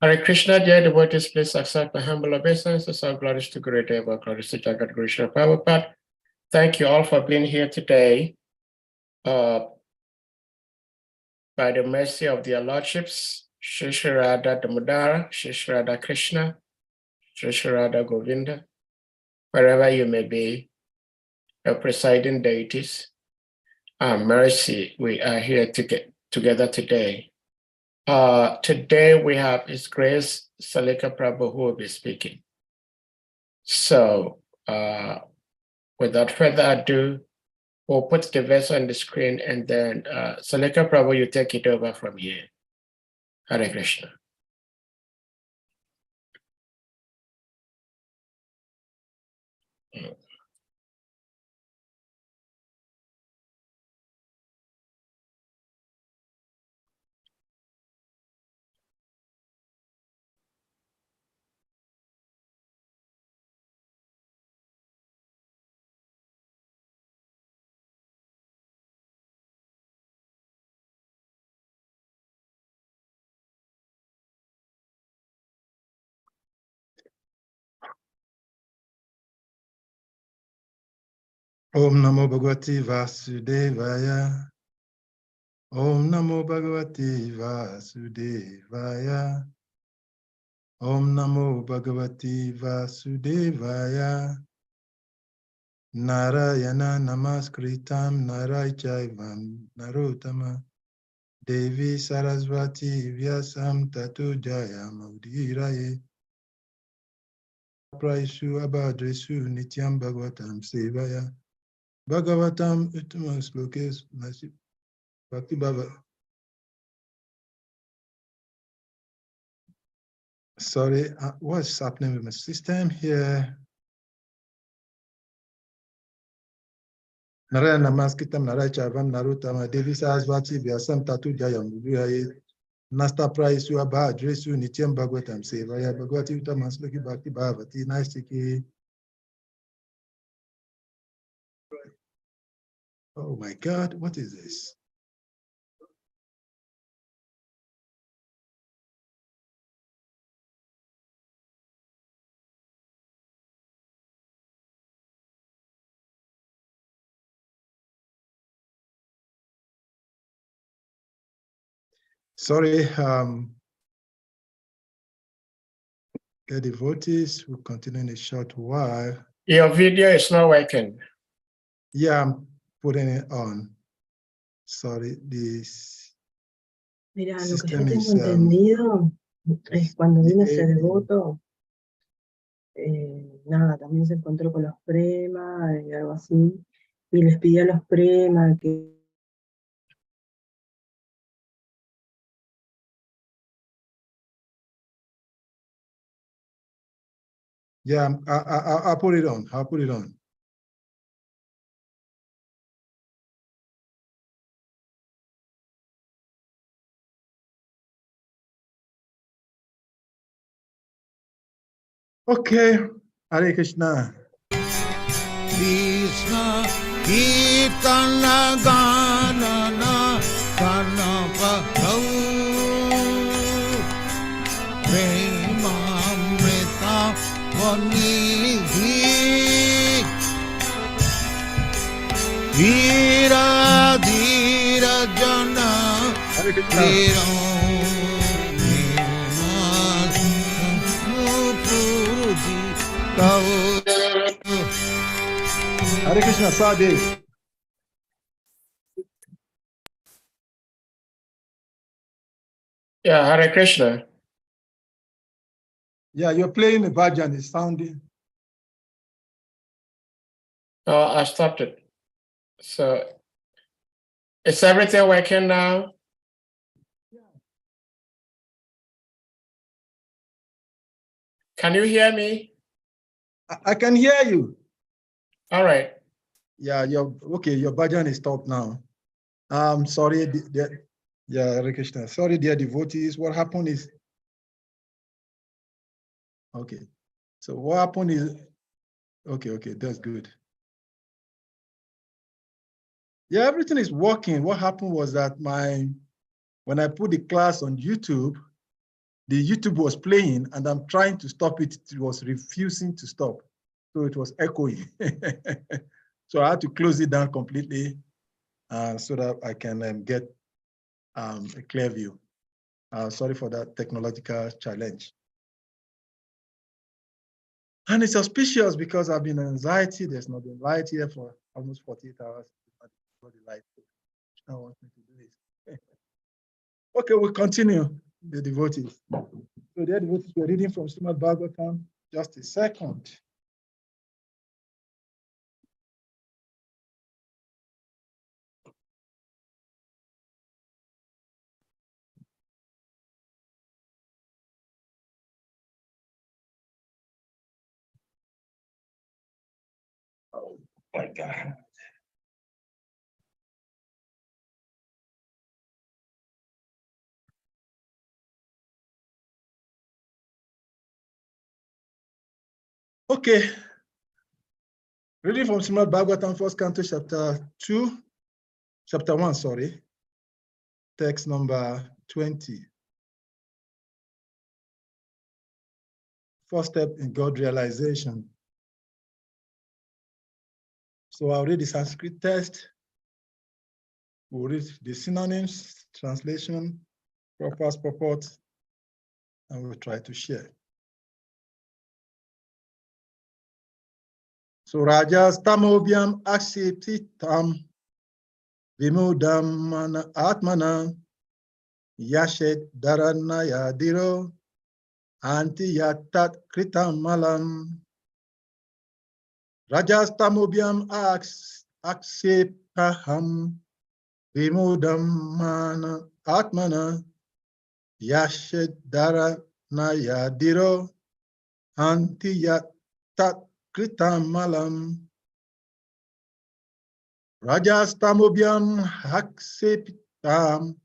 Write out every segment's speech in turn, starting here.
Hare Krishna, dear devotees, please accept my humble obeisances. All glories to Guru Deva, glories to Jagat Guru Srila Prabhupada. Thank you all for being here today. By the mercy of their lordships, Shri Shri Radha Damodara, Shri Shri Radha Krishna, Shri Shri Radha Govinda, wherever you may be, the presiding deities, and mercy, we are here to get together today. Today we have His Grace Salika Prabhu who will be speaking. So without further ado, we'll put the verse on the screen and then Salika Prabhu, you take it over from here. Hare Krishna. Om Namo Bhagavati Vasudevaya. Om Namo Bhagavati Vasudevaya. Om Namo Bhagavati Vasudevaya. Narayana Namaskritam Narayachaivam Narottama. Devi Sarasvati Vyasam Tatu Jayam Udiraye. Praisu Abhadresu Nityam Bhagavatam Sevaya. Bhagavatam Uttama Slokes Bhakti Bhava. Sorry, what's happening with my system here? Narayana Namaskritam Narayachaivam Narottama Devi Sarasvati Vyasam Tatu Jayam Udiraye. Nasta Praisu Abhadresu Nityam Bhagavatam Sevaya. Bhagavati Uttama Sloki Bhakti Bhavati. Nice to hear. Oh my God, what is this? Sorry, the devotees will continue in a short while. Your video is not working. Yeah, I'm putting it on. Sorry, this Mira, lo que yo system tengo is entendido es cuando vino ese devoto, nada, también se encontró con los premas y algo así, y les pidió a los premas que... yeah, I'll put it on. I'll put it on. Okay, Hare Krishna. Krishna Kirtana Ganana Kanapakau Premamrita Vanidhi Dhira Dhira Jana Hare Krishna. Hare Krishna, Sadhu. Yeah, Hare Krishna. Yeah, you're playing the bhajan, it's sounding. Oh, I stopped it. So, is everything working now? Can you hear me? I can hear you. All right. Yeah, okay, your bhajan is stopped now. Sorry, yeah, Hare Krishna. Sorry, dear devotees. What happened is, okay. So what happened is, okay, that's good. Yeah, everything is working. What happened was that when I put the class on YouTube, the YouTube was playing and I'm trying to stop it. It was refusing to stop. So it was echoing. So I had to close it down completely so that I can get a clear view. Sorry for that technological challenge. And it's auspicious because I've been in anxiety. There's not been light here for almost 48 hours. The light. I want me to do this. Okay, we'll continue the devotees. So the devotees, we're reading from SRIMAD BHAGAVATAM. Just a second. Oh my God. Okay. Reading from SRIMAD BHAGAVATAM, first canto, chapter 1, sorry. Text number 20. First step in God realization. So I'll read the Sanskrit text. We'll read the synonyms, translation, Prabhupada's purport, and we'll try to share. So Rajas Tamobhyam Aksiptitam Vimudam Mana Atmana Yashet Dharanaya Diro Anti Yatat Kritam Malam Rajas Tamobhyam Aksiptaham Vimudam Mana Atmana Yashet Dharanaya Diro Anti Yatat Kritam Malam Rajas Tamobhyam Aksiptam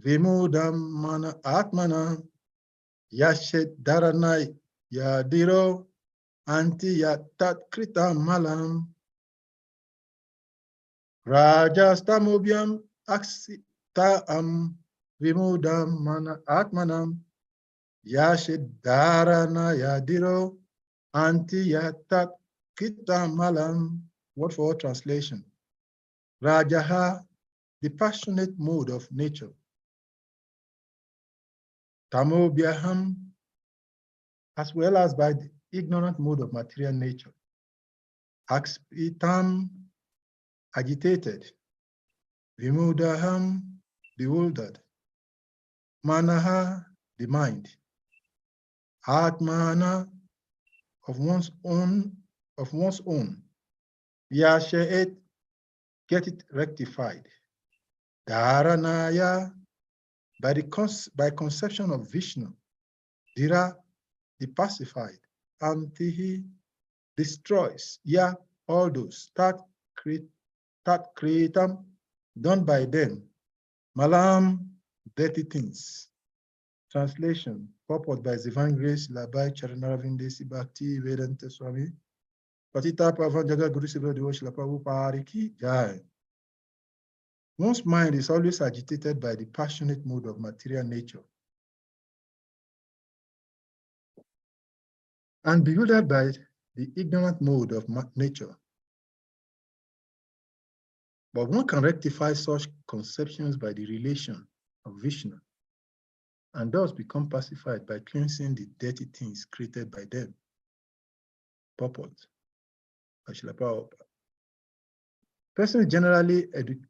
Vimudam Mana Atmana Yashet Dharanaya Diro Anti Yatat Kritam Malam Rajas Tamobhyam Aksiptam Vimudam Mana Atmanam Yashet Dharanaya Diro Anti Yatat Kritam Malam. Word for word translation. Rajaha, the passionate mode of nature. Tamobhyaham, as well as by the ignorant mode of material nature. Akspitam, agitated. Vimudaham, bewildered. Manaha, the mind. Atmana, of one's own. Yashet, get it rectified. Dharanaya, by conception of Vishnu. Dhira, the pacified. Antihi, destroys. Ya, all those. Tat kritam, done by them. Malam, dirty things. Translation, purport by His Divine Grace, Labai Charanaravinda Bhakti Vedanta Swami. Patita Pavan Jaga Guru Sivra Devoshila Prabhupada Ki Jai. One's mind is always agitated by the passionate mood of material nature and bewildered by the ignorant mode of nature. But one can rectify such conceptions by the relation of Vishnu and thus become pacified by cleansing the dirty things created by them. Purport. Persons generally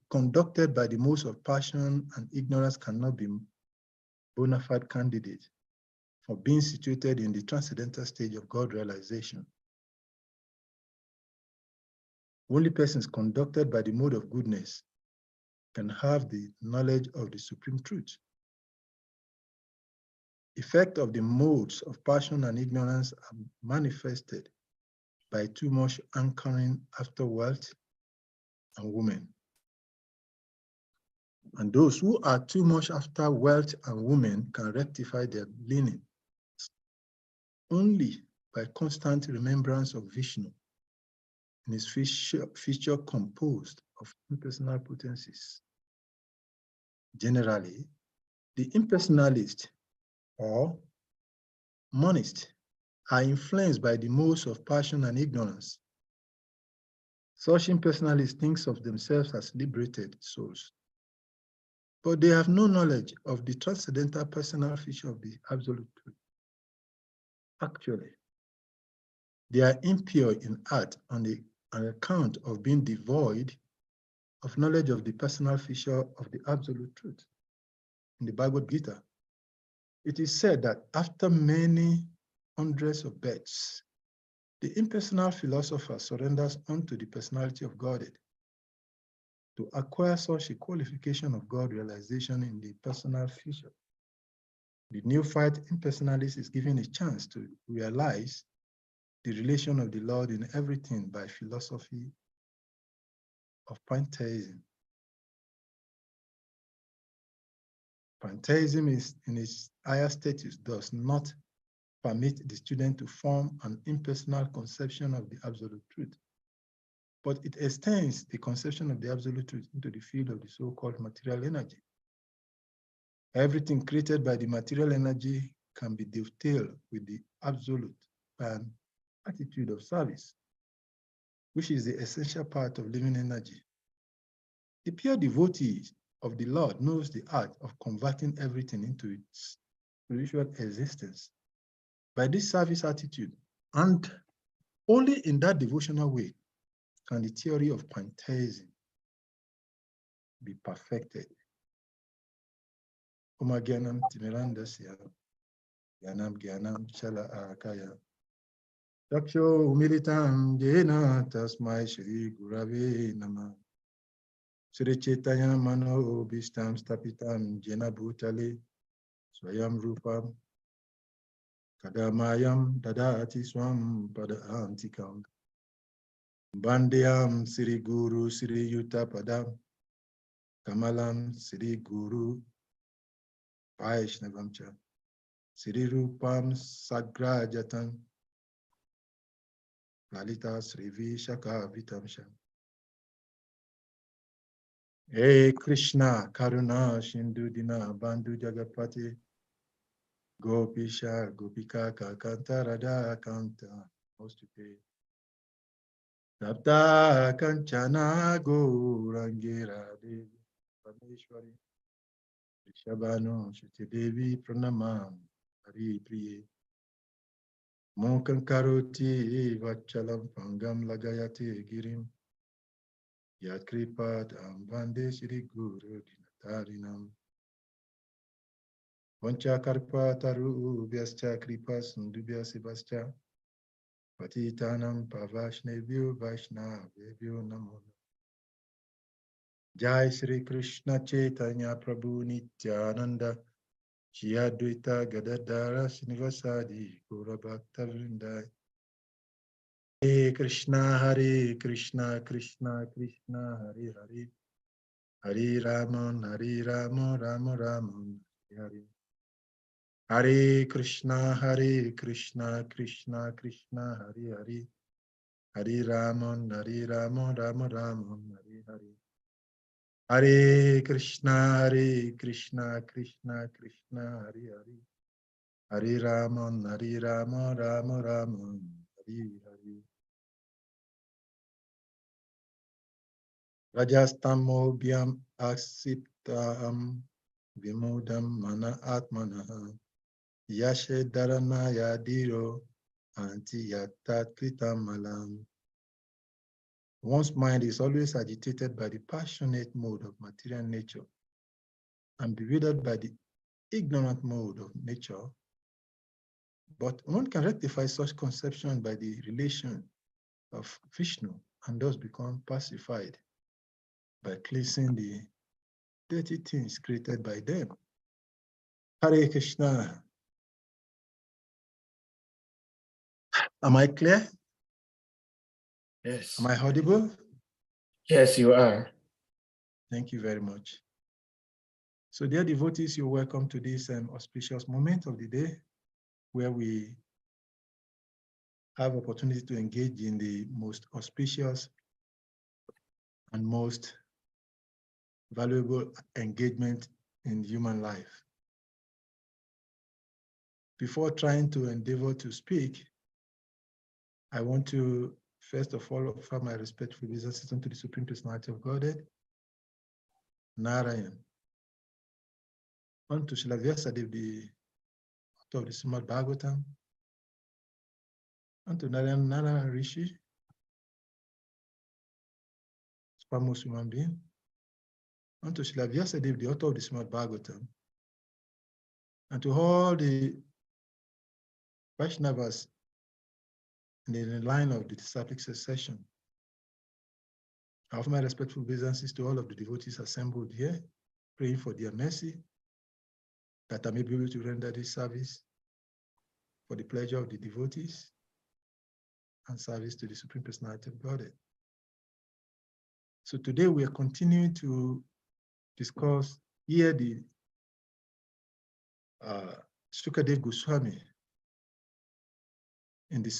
conducted by the modes of passion and ignorance cannot be bona fide candidates for being situated in the transcendental stage of God realization. Only persons conducted by the mode of goodness can have the knowledge of the supreme truth. Effect of the modes of passion and ignorance are manifested by too much anchoring after wealth and women. And those who are too much after wealth and women can rectify their leaning only by constant remembrance of Vishnu and his feature composed of impersonal potencies. Generally, the impersonalist or monists are influenced by the modes of passion and ignorance. Such impersonalists think of themselves as liberated souls, but they have no knowledge of the transcendental personal feature of the absolute truth. Actually, they are impure in heart on account of being devoid of knowledge of the personal feature of the absolute truth. In the Bhagavad Gita, it is said that after many hundreds of births, the impersonal philosopher surrenders unto the personality of Godhead to acquire such a qualification of God realization in the personal feature. The neophyte impersonalist is given a chance to realize the relation of the Lord in everything by philosophy of pantheism. Pantheism is in its higher status does not permit the student to form an impersonal conception of the absolute truth, but it extends the conception of the absolute truth into the field of the so-called material energy. Everything created by the material energy can be dovetailed with the absolute by an attitude of service, which is the essential part of living energy. The pure devotee of the Lord knows the art of converting everything into its spiritual existence. By this service attitude, and only in that devotional way, can the theory of pantheism be perfected. Umagyanam timirandasya, Gyanam Gyanam Chala Akaya. Daksho Umilitam Jena Tasmai Shri Gurave Nama. Sri Chaitanya Mano Bhistam Stapitam Jena Bhutale Swayam Rupam Kadamayam Dadati Swam Padaantikam Bandyam Sri Guru Sri Yuta Padam Kamalam Sri Guru Vaishnavamcha Sri Rupam Sagrajatan Lalita Sri Vishaka Vitamsha. Hey Krishna Karuna Shindu Dina Bandhu Jagapati Gopisha Gopika Kakanta Radha Kanta Mostupe Tapta Kanchana Gourangira Devi Parmeshwari Shabano Shruti Devi Pranamam Hari Priye Mokan Karoti Vachalam Pangam Lagayate Girim Yatkripat Ambande Shri Guru Dinatarinam Vancha Karpa Taru Vyascha Kripa Sundubhya Sebascha Patitanam Pavashnevyo Vaishnavevyo Namo. Jai Shri Krishna Chaitanya Prabhu Nityananda Shri Advaita Gadadara Srinivasadi Gaura Bhakta Vrindai. Hare Krishna Krishna Krishna Hare Hare Hare Rama Rama Rama Hare Hare Krishna Krishna Krishna Hare Hare Hare Rama Rama Rama Hare Hare Hare Krishna Krishna Hare Hare Hare Rama Rama Rama Hare Hare. Rajastamo Bhyam Aksiptam Vimodam Mana Atmanaha Yashe Dharana Yadiro Anti Yatat Kritam Malam. One's mind is always agitated by the passionate mode of material nature and bewildered by the ignorant mode of nature, but one can rectify such conception by the relation of Vishnu and thus become pacified by cleansing the dirty things created by them. Hare Krishna. Am I clear? Yes. Am I audible? Yes, you are. Thank you very much. So dear devotees, you're welcome to this auspicious moment of the day where we have opportunity to engage in the most auspicious and most valuable engagement in human life. before trying to endeavor to speak, I want to first of all offer my respectful obeisances unto the Supreme Personality of Godhead, Narayan, unto Srila Vyasadeva, the author of the SRIMAD BHAGAVATAM, unto Narayan Rishi, most human being, unto Srila Vyasadeva, the author of the SRIMAD BHAGAVATAM, and to all the Vaishnavas in the line of the disciplic succession. I offer my respectful obeisances to all of the devotees assembled here, praying for their mercy, that I may be able to render this service for the pleasure of the devotees and service to the Supreme Personality of Godhead. So today we are continuing to discuss here the Sukadeva Goswami in the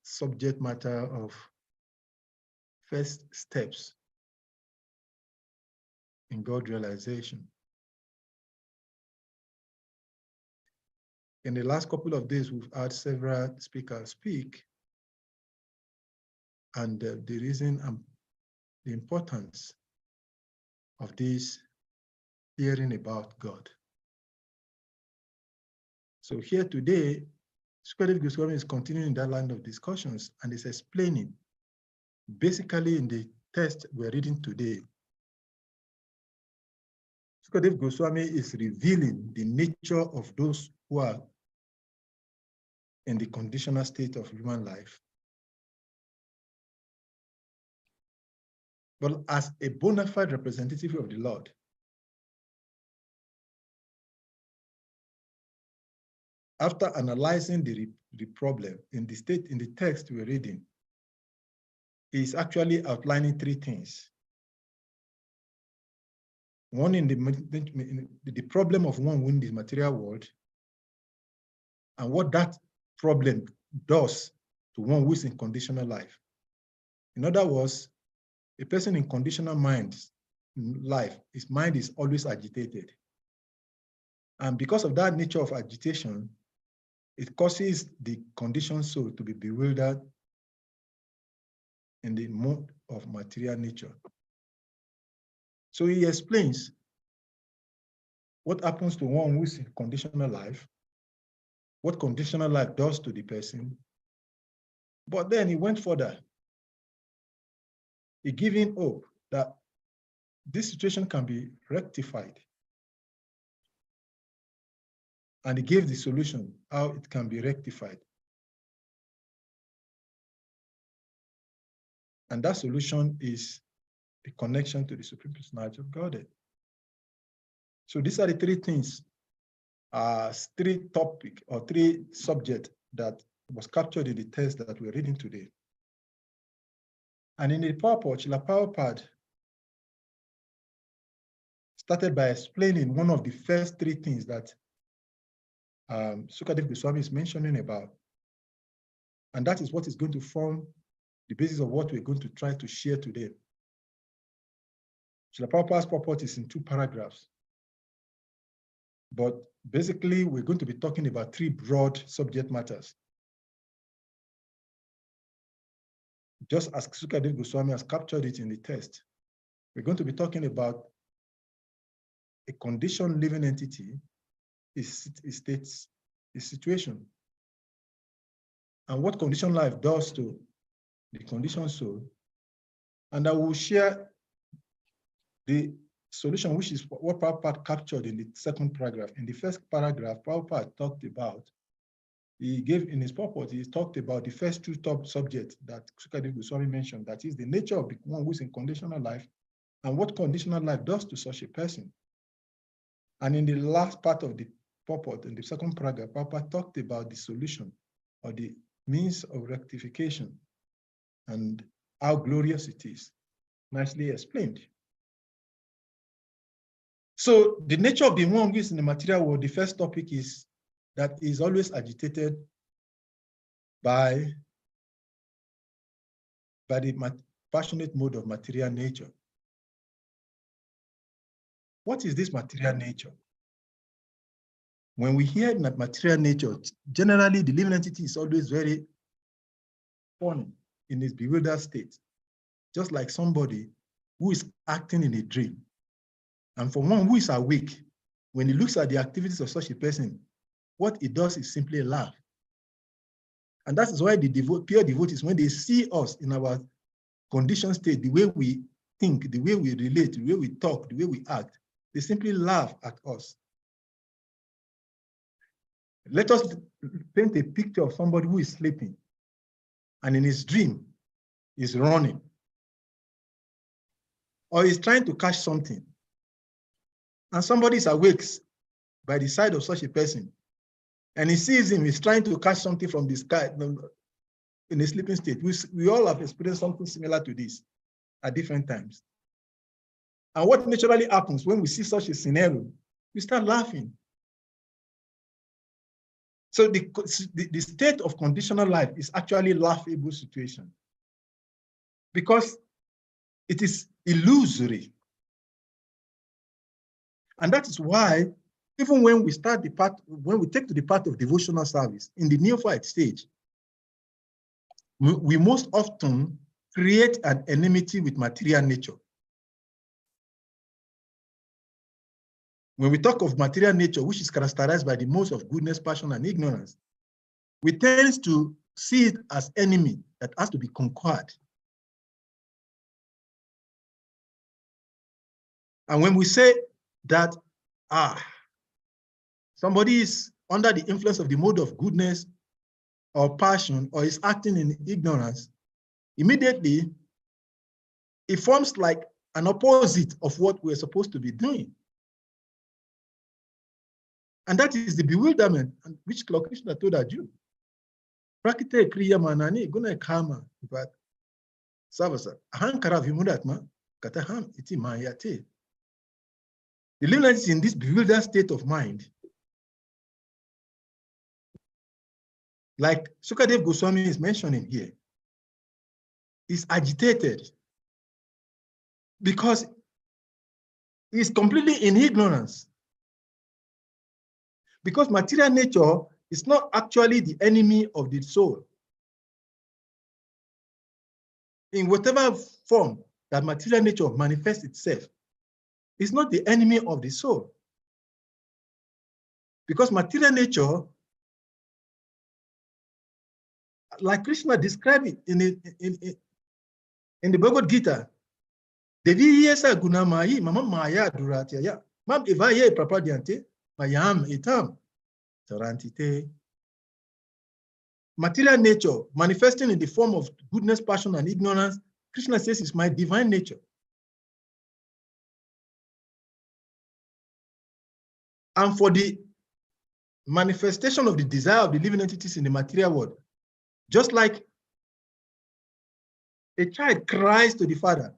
subject matter of first steps in God realization. In the last couple of days, we've had several speakers speak, and the reason and the importance of this hearing about God. So here today, Sukadeva Goswami is continuing that line of discussions and is explaining, basically in the text we're reading today, Sukadeva Goswami is revealing the nature of those who are in the conditional state of human life, but as a bona fide representative of the Lord. After analyzing the problem in the text we're reading, he is actually outlining three things. One, in the problem of one in the material world, and what that problem does to one who is in conditional life. In other words, a person in conditional life, his mind is always agitated. And because of that nature of agitation, it causes the conditioned soul to be bewildered in the mode of material nature. So he explains what happens to one who is in conditional life, what conditional life does to the person. But then he went further. He gave him hope that this situation can be rectified. And he gave the solution, how it can be rectified. And that solution is the connection to the Supreme Personality of Godhead. So these are the three things, three topics or three subjects that was captured in the text that we're reading today. And in the purport, Srila Prabhupada started by explaining one of the first three things that Sukadeva Goswami is mentioning about. And that is what is going to form the basis of what we're going to try to share today. Srila Prabhupada's purport is in 2 paragraphs. But basically, we're going to be talking about 3 broad subject matters. Just as Sukadeva Goswami has captured it in the text, we're going to be talking about a conditioned living entity, its situation, and what conditioned life does to the conditioned soul. And I will share the solution, which is what Prabhupada captured in the 2nd paragraph. In the 1st paragraph, Prabhupada talked about, he gave in his purport, he talked about the first 2 top subjects that Sukadeva Goswami mentioned, that is the nature of the one who is in conditional life and what conditional life does to such a person. And in the last part of the purport, in the 2nd paragraph, Prabhupada talked about the solution or the means of rectification and how glorious it is. Nicely explained. So the nature of the one who is in the material world, the first topic is that he is always agitated by the passionate mode of material nature. What is this material nature? when we hear that material nature, generally the living entity is always very funny in its bewildered state, just like somebody who is acting in a dream. And for one who is awake, when he looks at the activities of such a person, what he does is simply laugh. And that is why the pure devotees, when they see us in our conditioned state, the way we think, the way we relate, the way we talk, the way we act, they simply laugh at us. Let us paint a picture of somebody who is sleeping, and in his dream is running, or is trying to catch something, and somebody is awake by the side of such a person, and he sees him, he's trying to catch something from the sky in a sleeping state. We all have experienced something similar to this at different times. And what naturally happens when we see such a scenario, we start laughing. So the state of conditional life is actually a laughable situation because it is illusory. And that is why even when we start the path, when we take to the path of devotional service in the neophyte stage, we most often create an enmity with material nature. When we talk of material nature, which is characterized by the modes of goodness, passion, and ignorance, we tend to see it as enemy that has to be conquered. And when we say that, somebody is under the influence of the mode of goodness or passion, or is acting in ignorance, immediately it forms like an opposite of what we're supposed to be doing. And that is the bewilderment which Lord Krishna told Arjuna. Prakite kriya manani guna kama but savasa ahankara vimudatma kataham iti mayate. The living is in this bewildered state of mind. Like Sukadev Goswami is mentioning here, is agitated because he's completely in ignorance. Because material nature is not actually the enemy of the soul. In whatever form that material nature manifests itself, it's not the enemy of the soul. Because material nature, like Krishna described it in the Bhagavad Gita, Devi yesa gunamayi mama maya duratya mam evaye prapadyante mayam itam tarantite. Material nature manifesting in the form of goodness, passion, and ignorance, Krishna says is my divine nature. And for the manifestation of the desire of the living entities in the material world, just like a child cries to the father,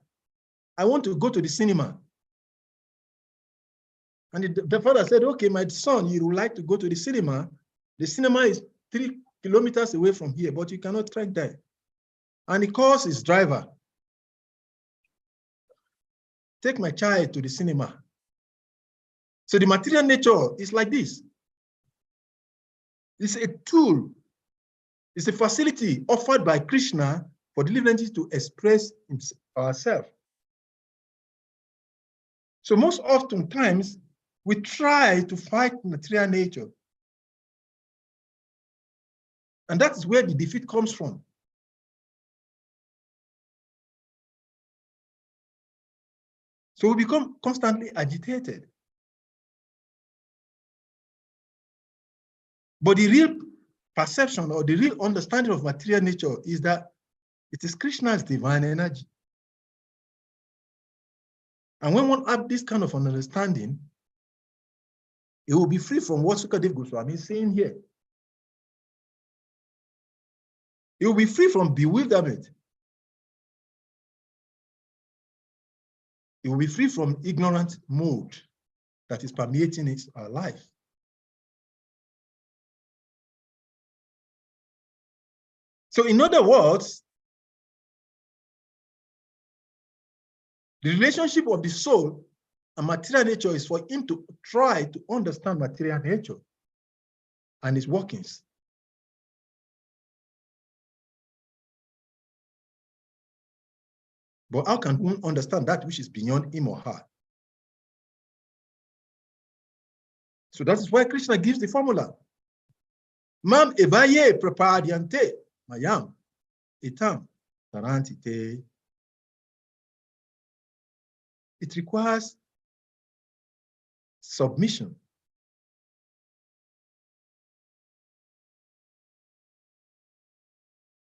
I want to go to the cinema. And the father said, okay, my son, you would like to go to the cinema. The cinema is 3 kilometers away from here, but you cannot track there. And he calls his driver. Take my child to the cinema. So the material nature is like this. It's a tool. It's a facility offered by Krishna for the living entity to express ourselves. So most often times, we try to fight material nature. And that is where the defeat comes from. So we become constantly agitated. But the real perception or the real understanding of material nature is that it is Krishna's divine energy. And when one has this kind of an understanding, it will be free from what Sukadev Goswami is saying here. It will be free from bewilderment. It will be free from ignorant mode that is permeating our life. So in other words, the relationship of the soul and material nature is for him to try to understand material nature. and its workings. But how can one understand that which is beyond him or her? So that is why Krishna gives the formula. Mam evaye prapadiante mayam itam tarantite. It requires submission.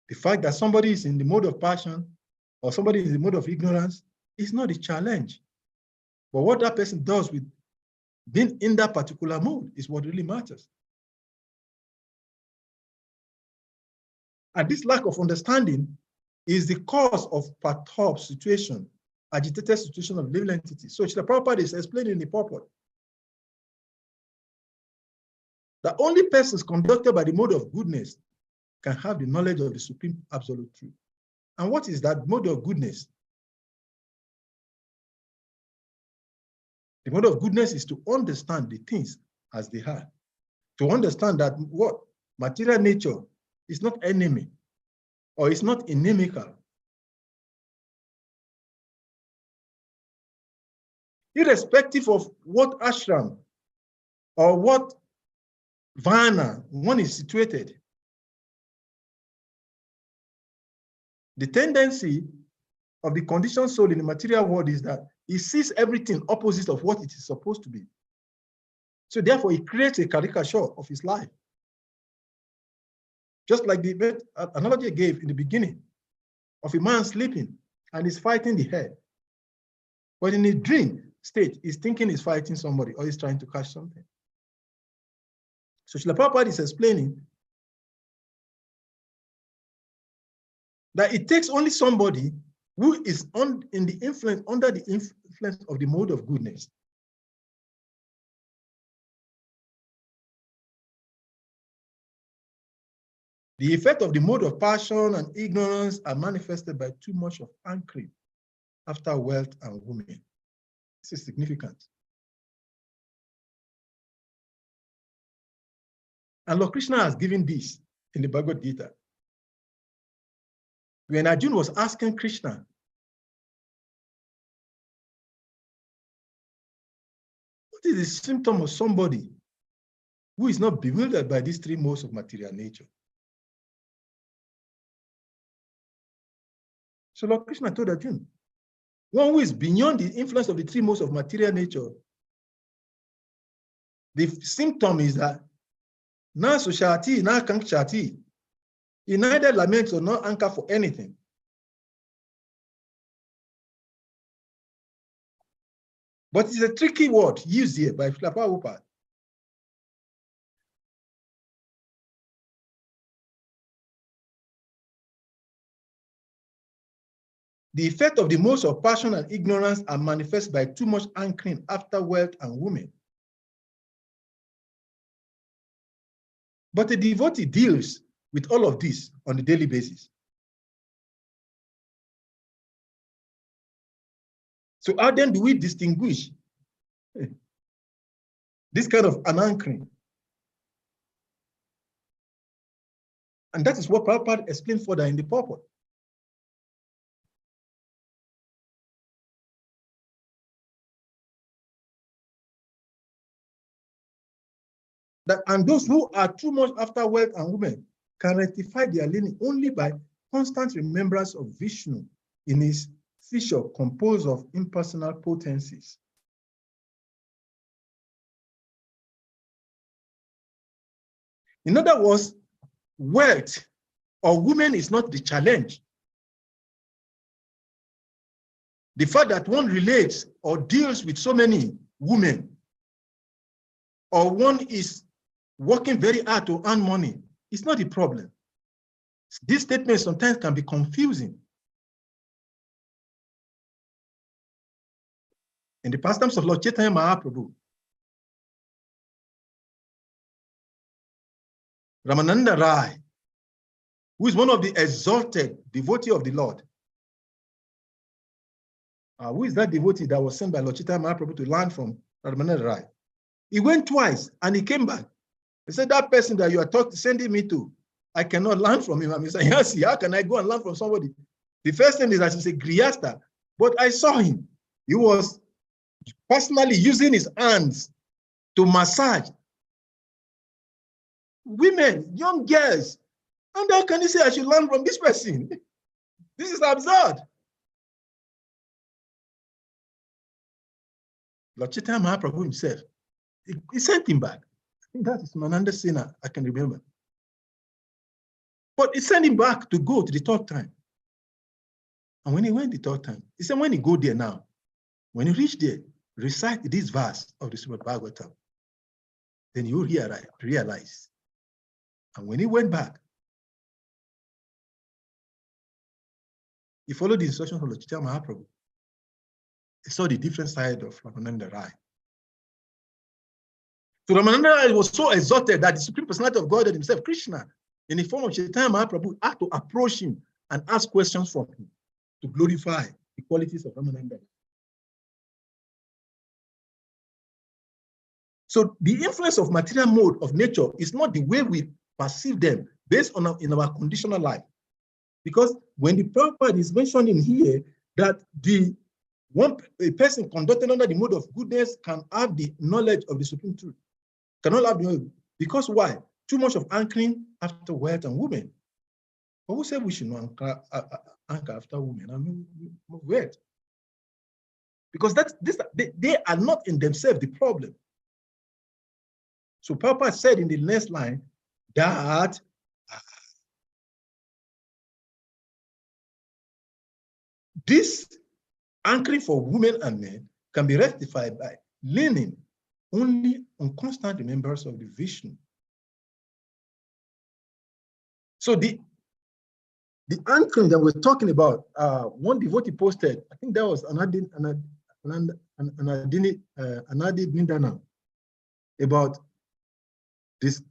The fact that somebody is in the mode of passion or somebody is in the mode of ignorance is not a challenge. But what that person does with being in that particular mode is what really matters. And this lack of understanding is the cause of perturbed situation, agitated situation of living entity. So Srila Prabhupada is explaining in the purport that only persons conducted by the mode of goodness can have the knowledge of the supreme absolute truth. And what is that mode of goodness? The mode of goodness is to understand the things as they are. To understand that what? Material nature is not enemy or is not inimical. Irrespective of what ashram or what varna one is situated, the tendency of the conditioned soul in the material world is that he sees everything opposite of what it is supposed to be. So therefore, he creates a caricature of his life. Just like the analogy I gave in the beginning of a man sleeping and is fighting the head. But in a dream state, he's thinking he's fighting somebody or he's trying to catch something. So Srila Prabhupada is explaining that it takes only somebody who is under the influence of the mode of goodness. The effect of the mode of passion and ignorance are manifested by too much of anchoring after wealth and women. This is significant. And Lord Krishna has given this in the Bhagavad Gita. When Arjuna was asking Krishna, what is the symptom of somebody who is not bewildered by these three modes of material nature? So Lord Krishna told Arjuna, one who is beyond the influence of the three modes of material nature, the symptom is that na sushati, na kankshati. He neither laments or not anchor for anything. But it's a tricky word used here by Srila Prabhupada. The effect of the modes of passion and ignorance are manifest by too much anchoring after wealth and women. But a devotee deals with all of this on a daily basis. So how then do we distinguish this kind of an anchoring? And that is what Prabhupada explained further in the purport. That, and those who are too much after wealth and women can rectify their leaning only by constant remembrance of Vishnu in his fissure composed of impersonal potencies. In other words, wealth or women is not the challenge. The fact that one relates or deals with so many women, or one is working very hard to earn money, is not the problem. These statements sometimes can be confusing. In the pastimes of Lord Chaitanya Mahaprabhu, Ramananda Rai, who is one of the exalted devotee of the Lord, who is that devotee that was sent by Lord Chaitanya Mahaprabhu to learn from Ramananda Rai? He went twice and he came back. He said, that person that you are sending me to, I cannot learn from him. I'm saying, yes, how can I go and learn from somebody? The first thing is that he's a Grihastha, but I saw him. He was personally using his hands to massage women, young girls. And how can you say I should learn from this person? This is absurd. Lord Chaitanya Mahaprabhu himself, he sent him back. I think that is Mananda Sena, I can remember. But he sent him back to go to the third time. And when he went the third time, he said, when he go there now, when you reach there, recite this verse of the SRIMAD BHAGAVATAM. Then you realize. And when he went back, he followed the instructions of Lord Chaitanya Mahaprabhu. He saw the different side of Ramananda Rai. So Ramananda Rai was so exalted that the Supreme Personality of God himself, Krishna, in the form of Chaitanya Mahaprabhu, had to approach him and ask questions from him to glorify the qualities of Ramananda Rai. So the influence of material mode of nature is not the way we perceive them based on in our conditional life. Because when the Prabhupada is mentioning here that a person conducted under the mode of goodness can have the knowledge of the supreme truth. Cannot have the knowledge. Because why? Too much of anchoring after wealth and women. But who said we should not anchor after women? I mean, wealth. Because they are not in themselves the problem. So Prabhupada said in the next line that this anchoring for women and men can be rectified by leaning only on constant remembrance of the Vishnu. So the anchoring that we're talking about, one devotee posted, I think that was Anadi Nindana, about this,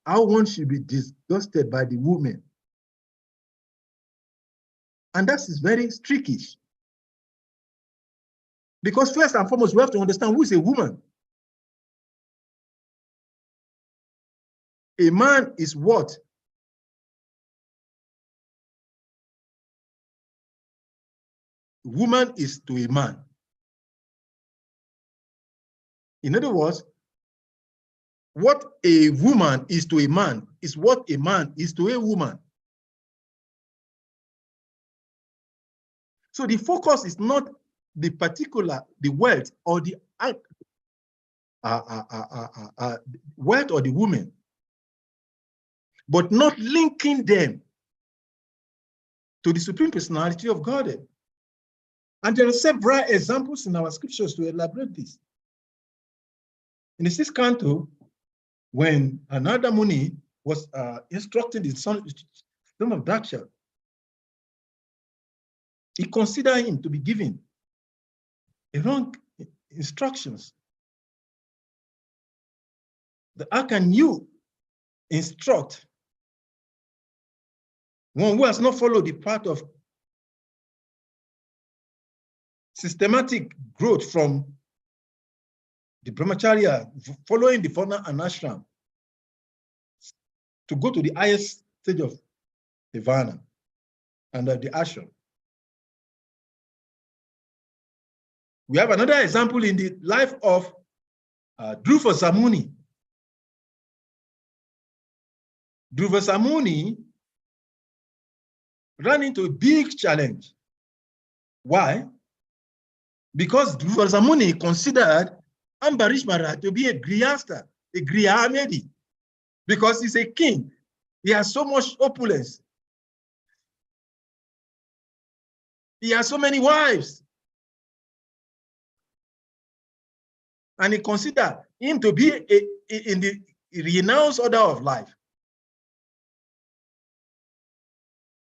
how one should be disgusted by the woman. And that is very tricky. Because first and foremost, we have to understand who is a woman. A man is what? Woman is to a man. In other words, what a woman is to a man is what a man is to a woman. So the focus is not the wealth or the wealth or the woman, but not linking them to the Supreme Personality of Godhead. And there are several examples in our scriptures to elaborate this. In the 6th canto, when Ananda Muni was instructing the son of Daksha, he considered him to be giving the wrong instructions. How can you instruct one who has not followed the path of systematic growth from the brahmacharya, following the former and ashram, to go to the highest stage of nirvana and the ashram? We have another example in the life of Dhruva Samuni. Dhruva Samuni ran into a big challenge. Why? Because Dhruva Samuni considered Ambarish Maharaj to be a Grihastha, a Grihamedi, because he's a king. He has so much opulence. He has so many wives. And he considered him to be in the renounced order of life.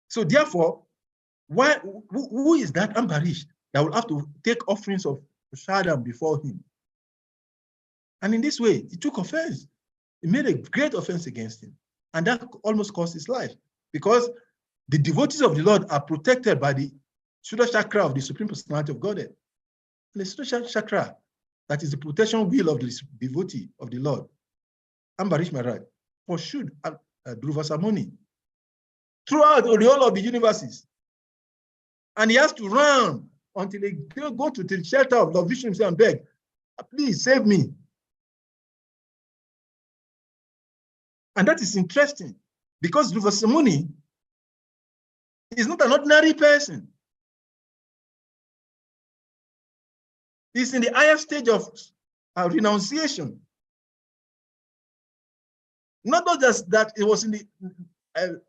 So therefore, who is that Ambarish that will have to take offerings of prasadam before him? And in this way, he took offense. He made a great offense against him. And that almost cost his life, because the devotees of the Lord are protected by the Sudha Chakra of the Supreme Personality of Godhead. And the Sudha Chakra, that is the protection wheel of the devotee of the Lord, Ambarish Maharaj pursued Dhruva Samuni throughout the whole of the universes. And he has to run until he go to the shelter of Lord Vishnu and beg, please save me. And that is interesting because Dhruva Samuni is not an ordinary person. He's in the higher stage of renunciation. Not just that it was in the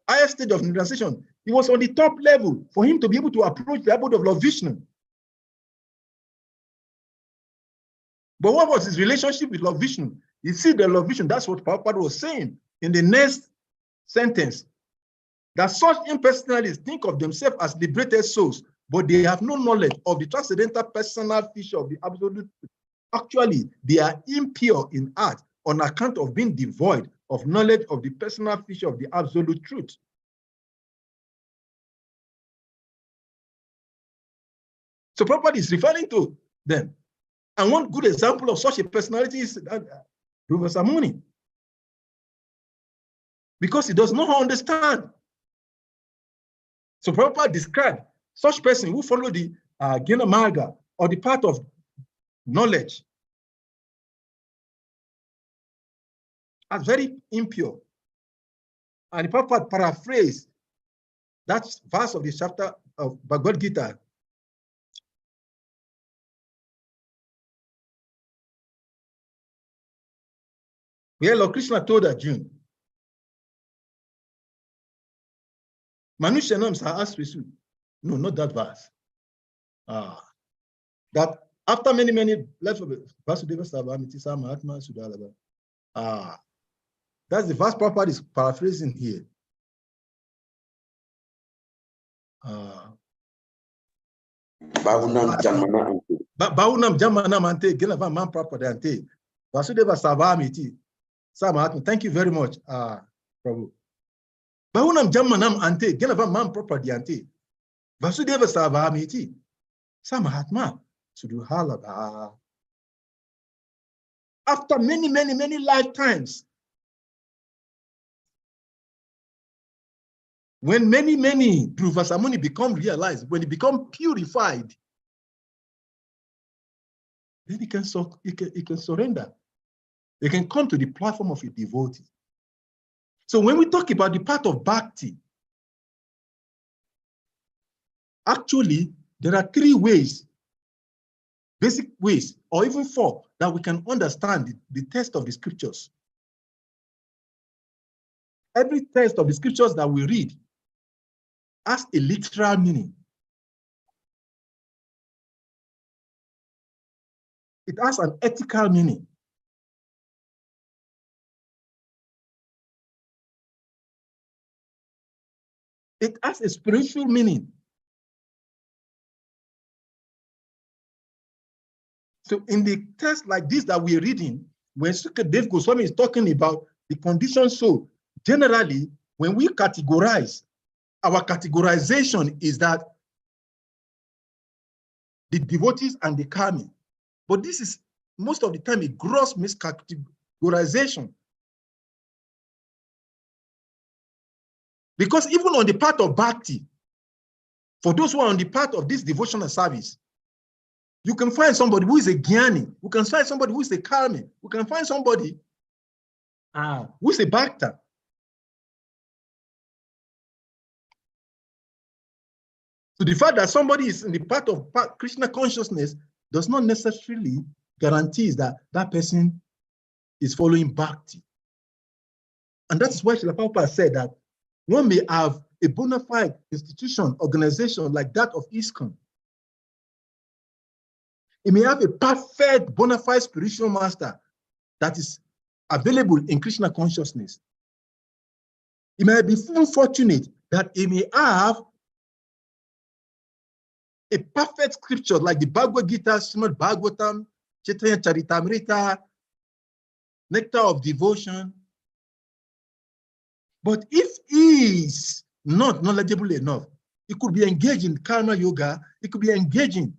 higher stage of renunciation, he was on the top level for him to be able to approach the abode of Lord Vishnu. But what was his relationship with Lord Vishnu? You see the Lord Vishnu, that's what Prabhupada was saying in the next sentence, that such impersonalists think of themselves as liberated souls, but they have no knowledge of the transcendental personal feature of the absolute. Actually, they are impure in heart on account of being devoid of knowledge of the personal feature of the absolute truth. So Prabhupada is referring to them. And one good example of such a personality is Dhruva Samuni. Because he does not understand. So Prabhupada described such person who follow the Jnana Marga, or the path of knowledge, as very impure. And Prabhupada paraphrased that verse of the chapter of Bhagavad Gita. Where Lord Krishna told Arjuna, Manushanam Sahasrisu. No, not that verse. That after many left of Vasudeva Savamiti Samahatma Sudalaba. That's the verse Prabhupada is paraphrasing here. Bahunam Jamana Ante. Bahunam Jamana Ante, Genava Man Prabhupada Ante. Vasudeva Savamiti Samahatma. Thank you very much, Prabhu. Bahunam Jammanam Ante, Genava Man Prabhupada Ante. Vasudeva Savamiti Samahatma Sudhalaba. After many lifetimes, when many Dhruva Samuni become realized, when they become purified, then he can surrender. They can come to the platform of a devotee. So when we talk about the path of bhakti, actually, there are 3 ways, basic ways, or even 4, that we can understand the text of the scriptures. Every text of the scriptures that we read has a literal meaning. It has an ethical meaning. It has a spiritual meaning. So in the text like this that we're reading, when Sukadev Goswami is talking about the conditioned soul, generally, when we categorize, our categorization is that the devotees and the karmi. But this is most of the time a gross miscategorization. Because even on the part of bhakti, for those who are on the part of this devotional service, you can find somebody who is a jnani, you can find somebody who is a karmi, you can find somebody who is a bhakta. So the fact that somebody is in the part of Krishna consciousness does not necessarily guarantee that that person is following bhakti. And that's why Srila Prabhupada said that one may have a bona fide institution, organization like that of ISKCON. It may have a perfect bona fide spiritual master that is available in Krishna consciousness. It may be fortunate that it may have a perfect scripture like the Bhagavad Gita, SRIMAD BHAGAVATAM, Chaitanya Charitamrita, Nectar of Devotion. But if he is not knowledgeable enough, he could be engaged in karma yoga, he could be engaging.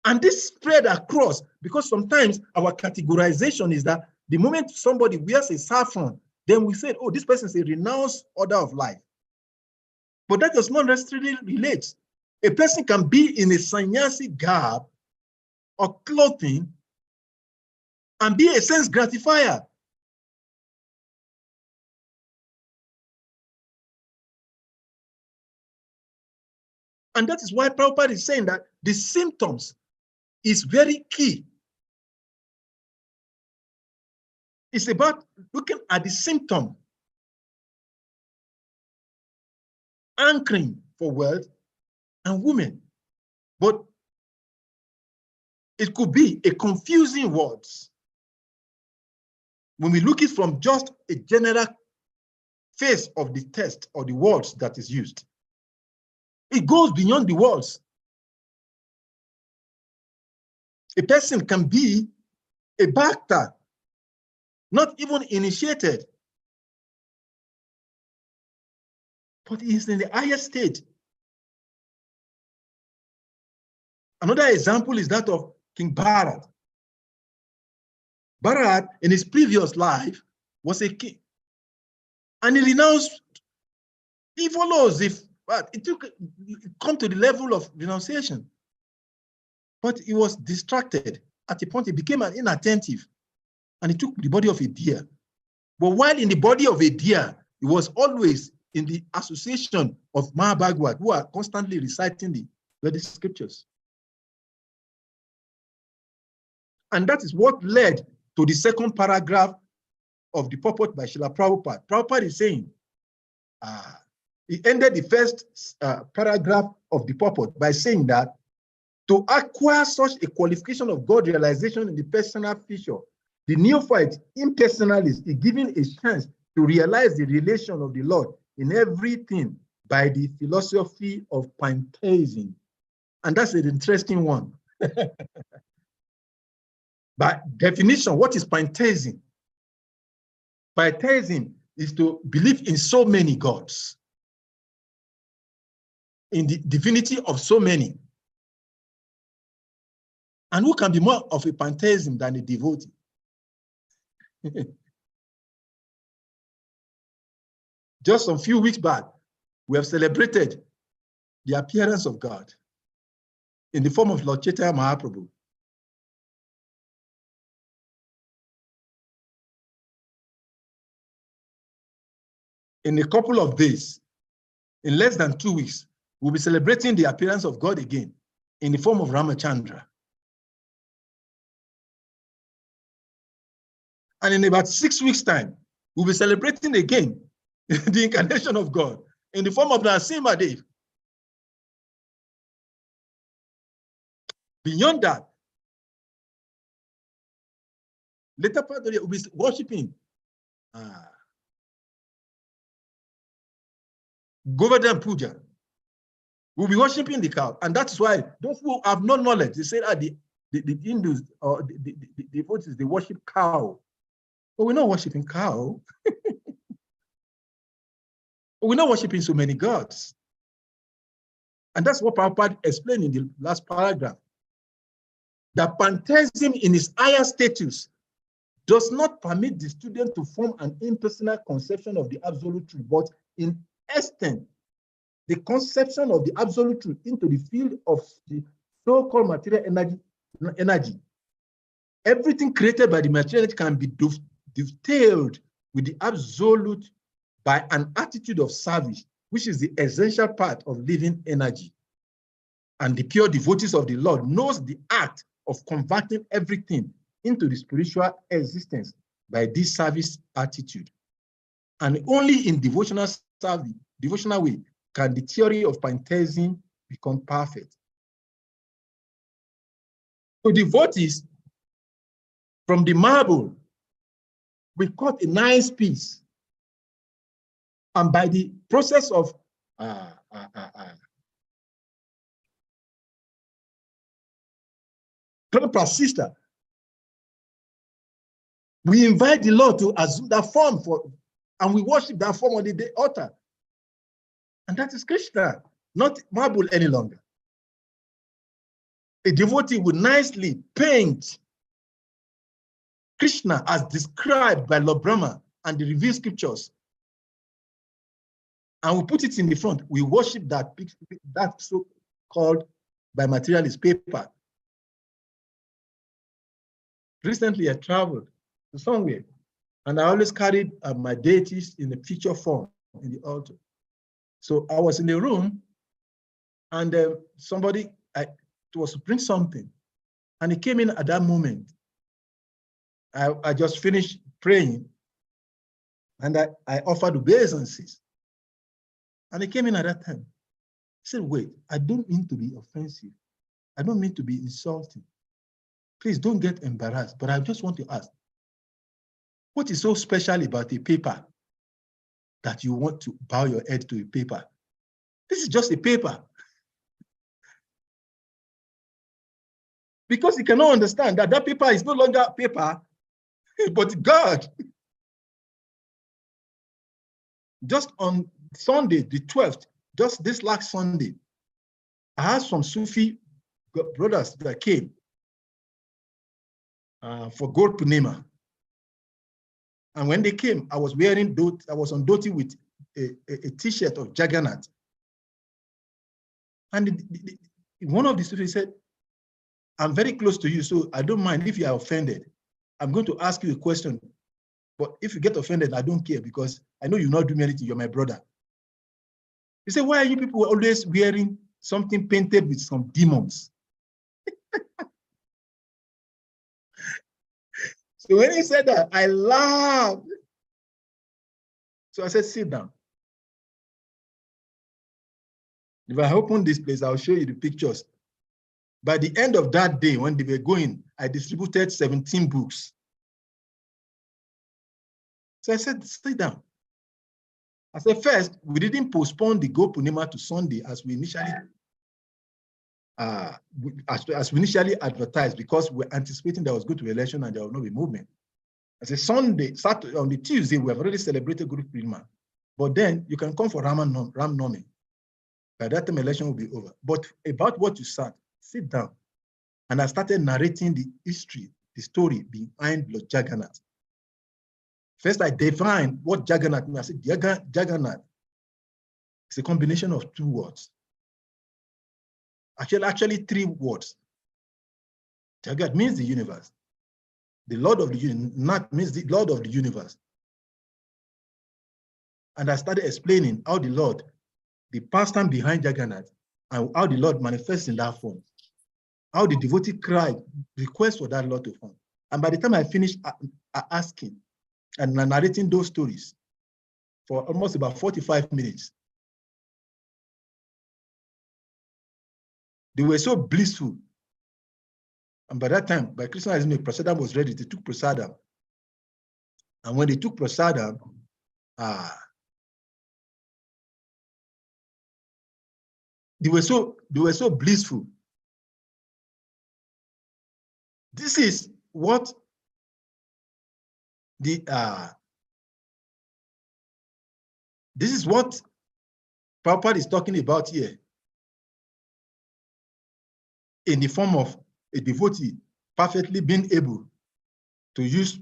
And this spread across, because sometimes our categorization is that The moment somebody wears a saffron, then we say, oh, this person is a renounced order of life. But that does not necessarily relate. A person can be in a sannyasi garb or clothing and be a sense gratifier. And that is why Prabhupada is saying that the symptoms is very key. It's about looking at the symptom, anchoring for wealth and women. But it could be a confusing words. When we look at it from just a general face of the text or the words that is used, it goes beyond the words. A person can be a bhakta, not even initiated, but he is in the higher state. Another example is that of King Bharat. Bharat, in his previous life, was a king, and he renounced. He follows but it come to the level of renunciation. But he was distracted. At a point, he became an inattentive, and he took the body of a deer. But while in the body of a deer, he was always in the association of Mahabhagavad, who are constantly reciting the Vedic scriptures. And that is what led to the second paragraph of the purport by Srila Prabhupada. Prabhupada is saying, he ended the first paragraph of the purport by saying that to acquire such a qualification of God realization in the personal feature, the neophyte impersonalist is given a chance to realize the relation of the Lord in everything by the philosophy of pantheism. And that's an interesting one. By definition, what is pantheism? Pantheism is to believe in so many gods, in the divinity of so many. And who can be more of a pantheism than a devotee? Just a few weeks back, we have celebrated the appearance of God in the form of Lord Chaitanya Mahaprabhu. In a couple of days, in less than 2 weeks, we'll be celebrating the appearance of God again in the form of Ramachandra. And in about 6 weeks' time, we'll be celebrating again the incarnation of God in the form of Narasimhadev. Beyond that, later part of the year, we'll be worshiping Govardhan Puja. We'll be worshiping the cow. And that's why those who have no knowledge, they say that the Hindus or the devotees, they worship cow. But we're not worshiping cow. We're not worshiping so many gods. And that's what Prabhupada explained in the last paragraph. That pantheism in its higher status does not permit the student to form an impersonal conception of the absolute truth, but in extend the conception of the absolute truth into the field of the so-called material energy. Everything created by the material energy can be dovetailed with the absolute by an attitude of service, which is the essential part of living energy. And the pure devotees of the Lord knows the act of converting everything into the spiritual existence by this service attitude. And only in devotional service, devotional way, can the theory of pantheism become perfect. So devotees, from the marble, we cut a nice piece. And by the process of sister, we invite the Lord to assume that form and we worship that form on the altar. And that is Krishna, not marble any longer. A devotee would nicely paint Krishna as described by Lord Brahma and the revealed scriptures, and we put it in the front. We worship that so-called by materialist paper. Recently, I traveled to somewhere, and I always carried my deities in a picture form in the altar. So I was in the room, and somebody was to bring something, and he came in at that moment. I just finished praying, and I offered obeisances. And he came in at that time. He said, wait, I don't mean to be offensive. I don't mean to be insulting. Please don't get embarrassed, but I just want to ask, what is so special about a paper that you want to bow your head to a paper? This is just a paper. Because he cannot understand that that paper is no longer paper, but God. Just on Sunday, the 12th, just this last Sunday, I had some Sufi brothers that came for Gold Purnima. And when they came, I was wearing I was on dhoti with a t-shirt of Jagannath. And one of the Sufis said, I'm very close to you, so I don't mind if you are offended. I'm going to ask you a question, but if you get offended, I don't care because I know you're not doing anything, you're my brother. He said, why are you people always wearing something painted with some demons? So when he said that, I laughed. So I said, sit down. If I open this place, I'll show you the pictures. By the end of that day, when they were going, I distributed 17 books. So I said, sit down. I said, first, we didn't postpone the Gold Purnima to Sunday as we initially advertised, because we're anticipating there was going to be election and there will not be movement. I said, Sunday, Saturday, on the Tuesday, we have already celebrated Gold Purnima. But then you can come for Ram Navami. By that time, election will be over. But about what you said, sit down. And I started narrating the history, the story behind Lord Jagannath. First, I defined what Jagannath means. I said, Jagannath is a combination of two words. Actually 3 words. Jagat means the universe. The Lord of the universe. Nath means the Lord of the universe. And I started explaining how the Lord, the pastime behind Jagannath, and how the Lord manifests in that form. How the devotee cried, request for that Lord to form. And by the time I finished asking and narrating those stories for almost about 45 minutes, they were so blissful. And by that time, by Krishnaism, prasadam was ready. They took prasadam. And when they took prasadam, they were so blissful. This is what Prabhupada is talking about here, in the form of a devotee perfectly being able to use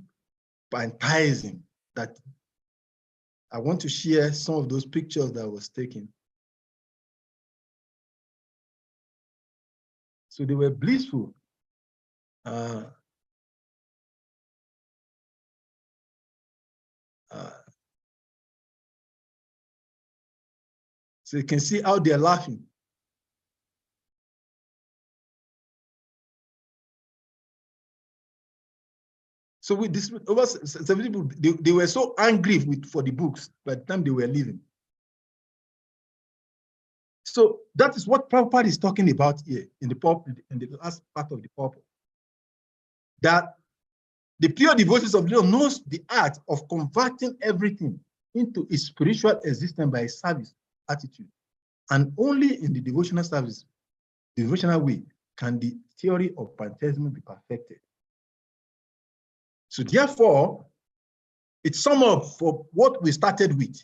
pantheism. That I want to share some of those pictures that I was taking. So they were blissful. So you can see how they're laughing. So with this, over 70 people, they were so angry for the books by the time they were leaving. So that is what Prabhupada is talking about here in the last part of the purport. That the pure devotees of the Lord knows the art of converting everything into a spiritual existence by a service attitude. And only in the devotional service, the devotional way, can the theory of pantheism be perfected. So therefore, it's sum up for what we started with.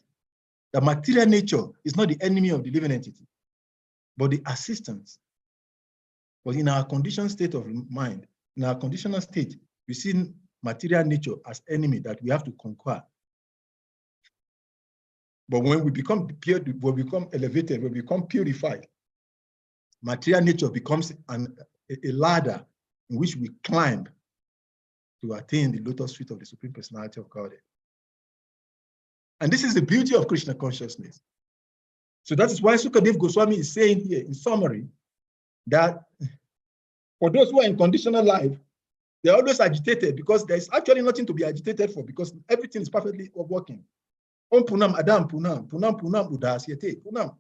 The material nature is not the enemy of the living entity, but the assistance. But in our conditioned state of mind, in our conditional state, we see material nature as enemy that we have to conquer. But when we become pure, when we become elevated, when we become purified, material nature becomes a ladder in which we climb to attain the lotus feet of the Supreme Personality of Godhead. And this is the beauty of Krishna consciousness. So that is why Sukadev Goswami is saying here in summary that for those who are in conditional life, they're always agitated because there's actually nothing to be agitated for because everything is perfectly working. Om Punam Adam Punam, Punam Punam Udasyate, Punam.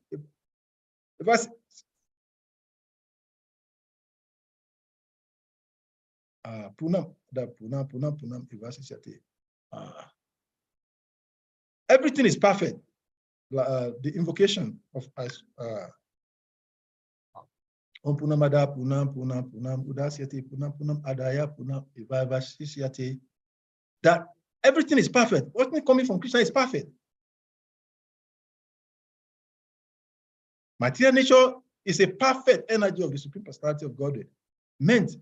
Punam, Punam, Punam, Punam, Evasyate. Everything is perfect. The invocation of Om Punam Ada Punam Punam Punam Udasyate Punam Punam Adaya Punam Evasyate. That everything is perfect. What's coming from Krishna is perfect. Material nature is a perfect energy of the Supreme Personality of Godhead, meant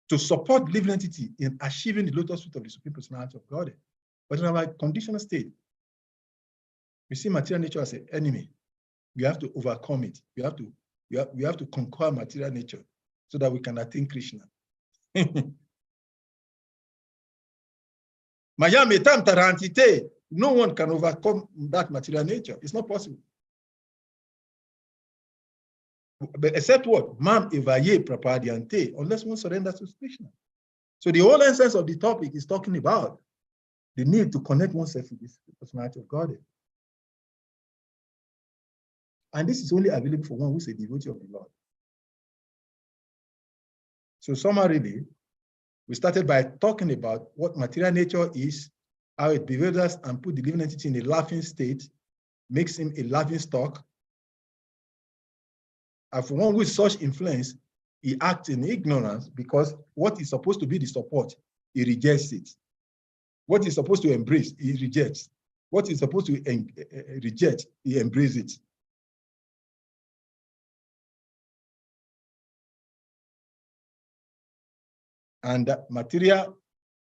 to support living entity in achieving the lotus feet of the Supreme Personality of Godhead. But in our conditional state, we see material nature as an enemy. We have to overcome it. We have to conquer material nature so that we can attain Krishna. No one can overcome that material nature. It's not possible. But except what? Mam evaye prapadyante, unless one surrenders to Krishna. So the whole essence of the topic is talking about the need to connect oneself with this personality of God. And this is only available for one who is a devotee of the Lord. So summarily, we started by talking about what material nature is, how it bewilders and puts the living entity in a laughing state, makes him a laughing stock. And for one with such influence, he acts in ignorance because what is supposed to be the support, he rejects it. What is supposed to embrace, he rejects. What is supposed to reject, he embraces it. And that material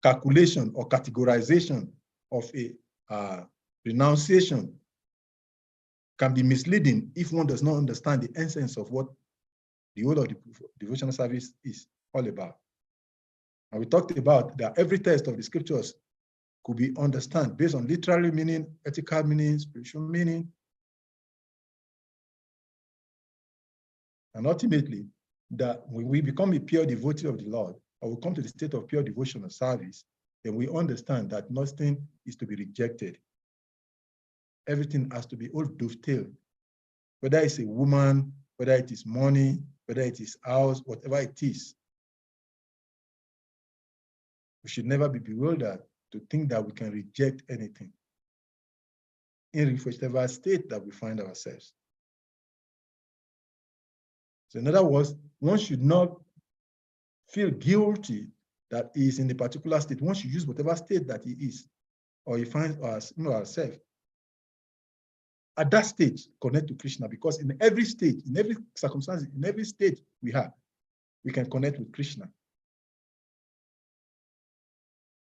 calculation or categorization of a renunciation can be misleading if one does not understand the essence of what the whole of the devotional service is all about. And we talked about that every text of the scriptures could be understood based on literary meaning, ethical meaning, spiritual meaning. And ultimately, that when we become a pure devotee of the Lord, or we come to the state of pure devotional service, then we understand that nothing is to be rejected. Everything has to be all dovetailed. Whether it's a woman, whether it is money, whether it is house, whatever it is. We should never be bewildered to think that we can reject anything in whichever state that we find ourselves. So in other words, one should not feel guilty that he is in a particular state. One should use whatever state that he is, or he finds ourselves. At that stage, connect to Krishna, because in every state, in every circumstance, in every state we have, we can connect with Krishna.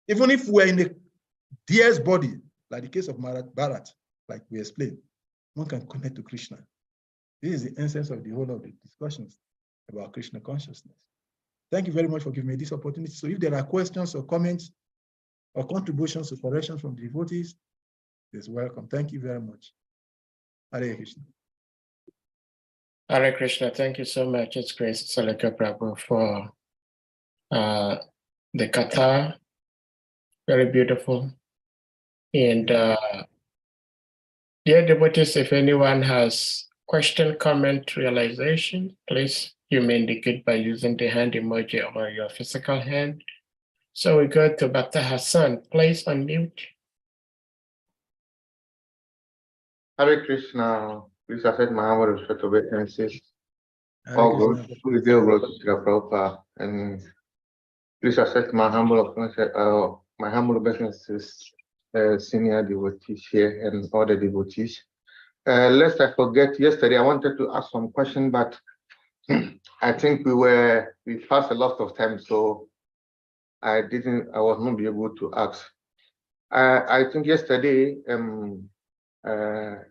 Even if we're in a deer's body, like the case of Bharat, like we explained, one can connect to Krishna. This is the essence of the whole of the discussions about Krishna consciousness. Thank you very much for giving me this opportunity. So if there are questions or comments or contributions or corrections from the devotees, you're welcome. Thank you very much. Hare Krishna. Hare Krishna. Thank you so much. It's Grace Salika Prabhu for the Katha. Very beautiful. And dear devotees, if anyone has question, comment, realization, please, you may indicate by using the hand emoji or your physical hand. So we go to Bhakta Hassan. Please unmute. Hare Krishna, please accept my humble respect obeisances. Hare All Krishna. good, to reveal glory to Srila Prabhupada, and please accept my humble obeisances, senior devotees here and all the devotees. Lest I forget, yesterday I wanted to ask some question, but I think we passed a lot of time, so I was not able to ask. I think yesterday, SALIKA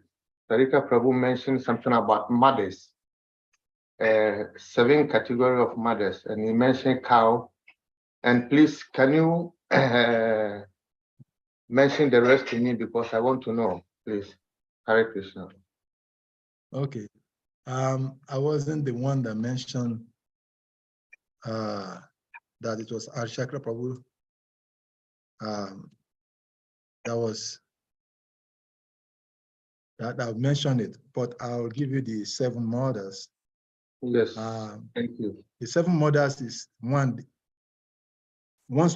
Prabhu mentioned something about mothers, 7 categories of mothers, and he mentioned cow. And please, can you mention the rest to me, because I want to know, please. Hare Krishna. Okay. I wasn't the one that mentioned that it was Arshakra Prabhu. That mentioned it, but I'll give you the 7 mothers. Yes, thank you. The 7 mothers is one's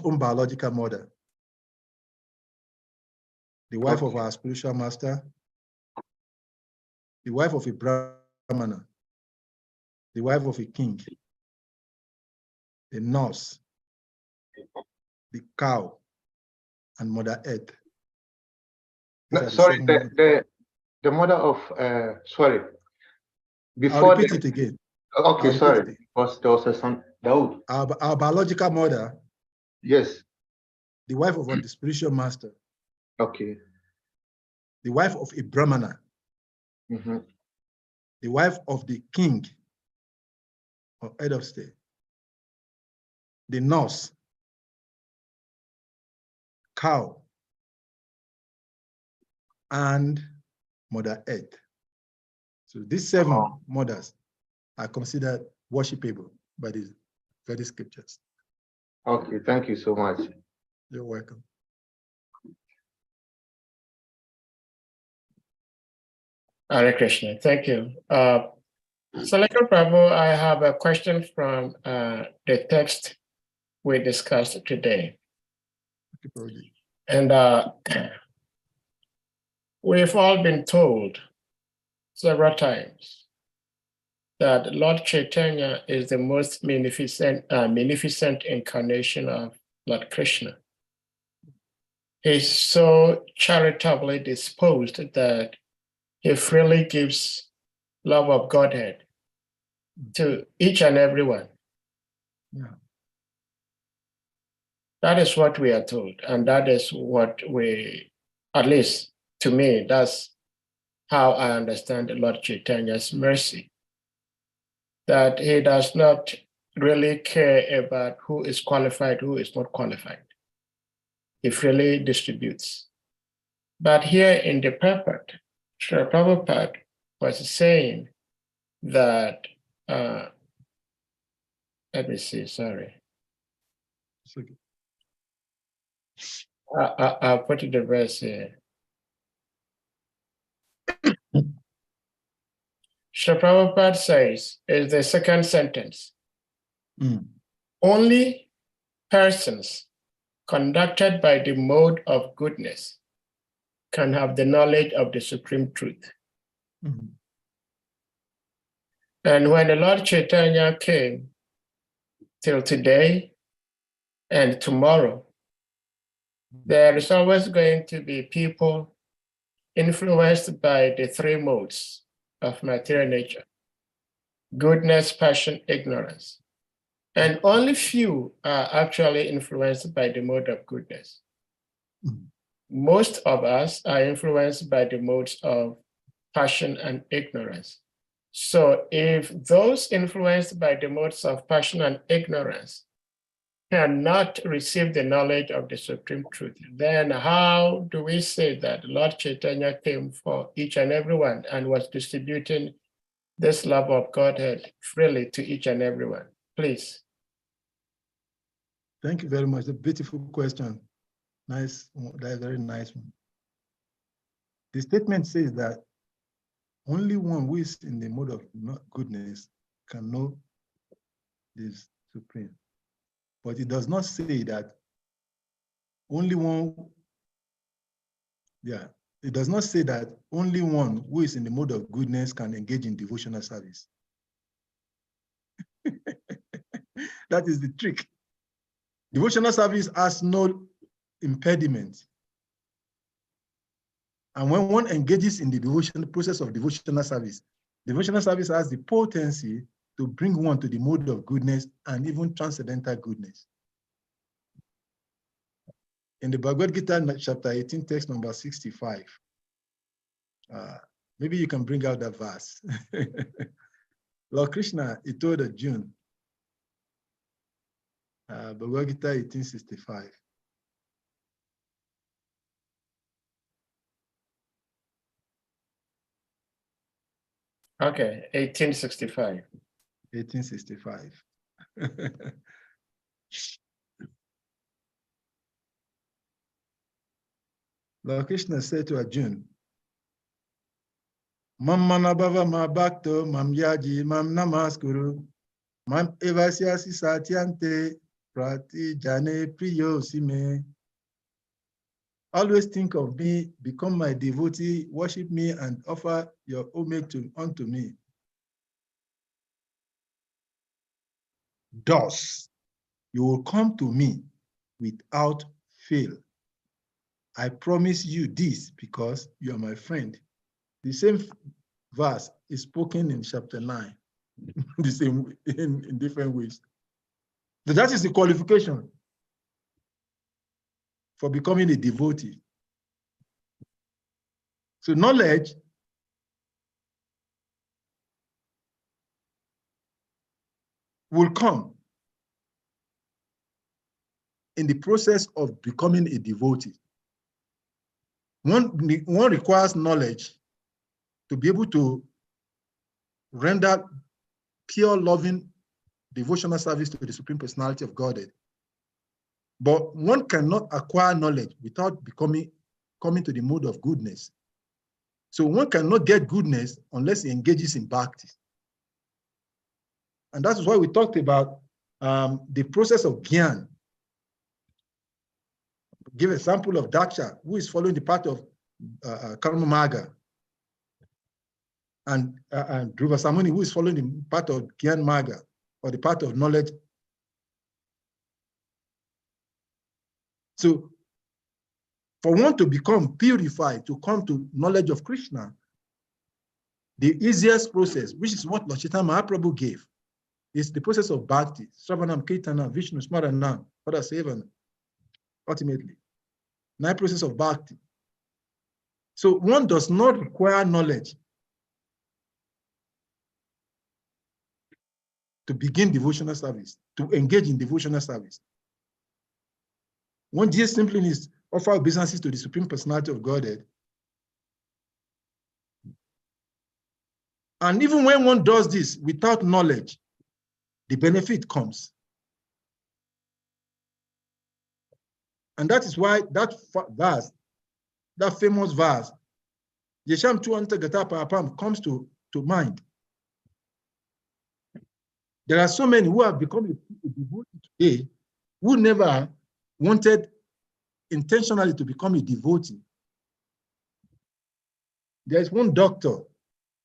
own biological mother, the wife of our spiritual master, the wife of a Brahmana, the wife of a king, the nurse, the cow, and Mother Earth. No, sorry, the mother of, sorry. Before I'll repeat it again. Okay, sorry, because there was a son, Dawood. Our biological mother. Yes. The wife of the spiritual master. Okay. The wife of a Brahmana. Mm-hmm. The wife of the king or head of state. The nurse. Cow. And Mother Earth. So these 7 mothers are considered worshipable by the Vedic scriptures. Okay, thank you so much. You're welcome. Hare Krishna, thank you. SALIKA Prabhu, I have a question from the text we discussed today. And we've all been told several times that Lord Chaitanya is the most magnificent incarnation of Lord Krishna. He's so charitably disposed that he freely gives love of Godhead to each and every one. Yeah. That is what we are told, and that is what we, at least to me, that's how I understand Lord Chaitanya's mercy. That he does not really care about who is qualified, who is not qualified. He freely distributes. But here in the purport, Srila Prabhupada was saying that, let me see, sorry. Okay. I'll put the verse here. Srila Prabhupada says, is the second sentence, only persons conducted by the mode of goodness can have the knowledge of the supreme truth. And when the Lord Chaitanya came till today and tomorrow, there is always going to be people influenced by the 3 modes of material nature: goodness, passion, ignorance. And only few are actually influenced by the mode of goodness. Most of us are influenced by the modes of passion and ignorance. So if those influenced by the modes of passion and ignorance cannot receive the knowledge of the supreme truth, then how do we say that Lord Chaitanya came for each and every one and was distributing this love of Godhead freely to each and every one? Please. Thank you very much. A beautiful question. Nice, that's a very nice one. The statement says that only one who is in the mode of goodness can know this supreme. But it does not say that only one, it does not say that only one who is in the mode of goodness can engage in devotional service. That is the trick. Devotional service has no impediment. And when one engages in the process of devotional service has the potency to bring one to the mode of goodness and even transcendental goodness. in the Bhagavad Gita, chapter 18, text number 65. Maybe you can bring out that verse. Lord Krishna, he told Arjuna, Bhagavad Gita 1865. Okay, 1865. 1865. Lord Krishna said to Arjuna, Mam manabhava ma bhakto mam yaji mam namaskuru mam evasyasi satyante prati jane priyo sime. Always think of me, become my devotee, worship me, and offer your homage unto me. Thus, you will come to me without fail. I promise you this because you are my friend. The same verse is spoken in chapter 9, the same in different ways. So that is the qualification for becoming a devotee. So knowledge will come in the process of becoming a devotee. One requires knowledge to be able to render pure, loving, devotional service to the Supreme Personality of Godhead. But one cannot acquire knowledge without coming to the mode of goodness. So one cannot get goodness unless he engages in bhakti. And that's why we talked about the process of gyan. Give an example of Daksha, who is following the path of Karma Marga, and Dhruva Samuni, who is following the path of Gyan Marga, or the path of knowledge. So, for one to become purified, to come to knowledge of Krishna, the easiest process, which is what Lord Chaitanya Mahaprabhu gave, is the process of bhakti, Sravanam, Kirtana, Vishnu, Smaranam, Pada Sevana, ultimately. 9 process of bhakti. So one does not require knowledge to begin devotional service, to engage in devotional service. One just simply needs to offer obeisances to the Supreme Personality of Godhead. And even when one does this without knowledge, the benefit comes. And that is why that verse, that famous verse, Yesham Chuanta Gata Parapam, comes to mind. There are so many who have become a devotee today who never wanted intentionally to become a devotee. There is one doctor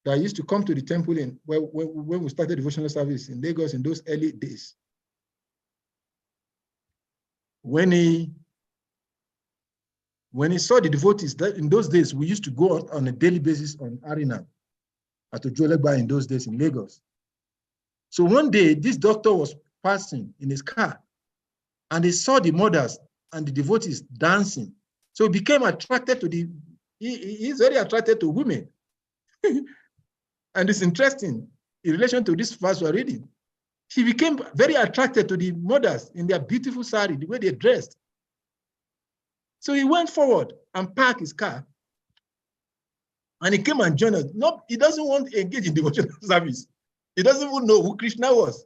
that used to come to the temple when we started devotional service in Lagos in those early days. When he saw the devotees, that in those days, we used to go on a daily basis on Arena at Ojuelegba in those days in Lagos. So one day, this doctor was passing in his car, and he saw the mothers and the devotees dancing. So he became attracted to he's very attracted to women. And it's interesting, in relation to this verse we're reading, he became very attracted to the mothers in their beautiful sari, the way they dressed. So he went forward and parked his car, and he came and joined us. No, he doesn't want to engage in devotional service. He doesn't even know who Krishna was,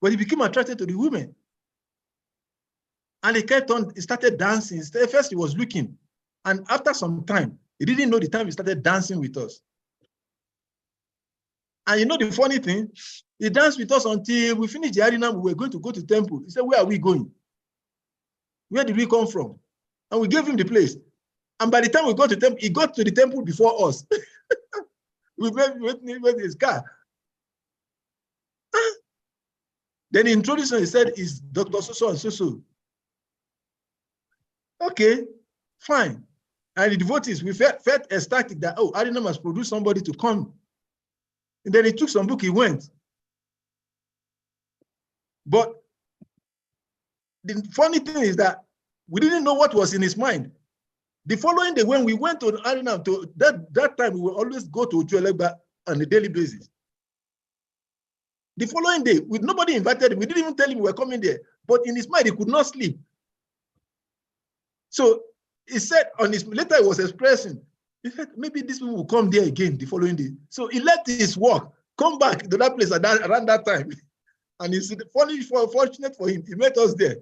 but he became attracted to the women. And he kept on, he started dancing. First he was looking, and after some time, he didn't know the time he started dancing with us. And you know the funny thing, he danced with us until we finished the arena. We were going to go to temple. He said, "Where are we going? Where did we come from?" And we gave him the place. And by the time we got to temple, he got to the temple before us. We went with his car. Then he introduced us. He said, "It's Dr. So-so and so-so." Okay, fine. And the devotees, we felt ecstatic that, oh, Arina must produce somebody to come. And then he took some book, he went. But the funny thing is that we didn't know what was in his mind. The following day, when we went to Arinam, to that time, we would always go to Ujuelegba on a daily basis. The following day, with nobody invited him, we didn't even tell him we were coming there. But in his mind, he could not sleep. So he said on his later he was expressing, he said maybe these people will come there again the following day. So he left his work, come back to that place around that time. And it's fortunate for him, he met us there.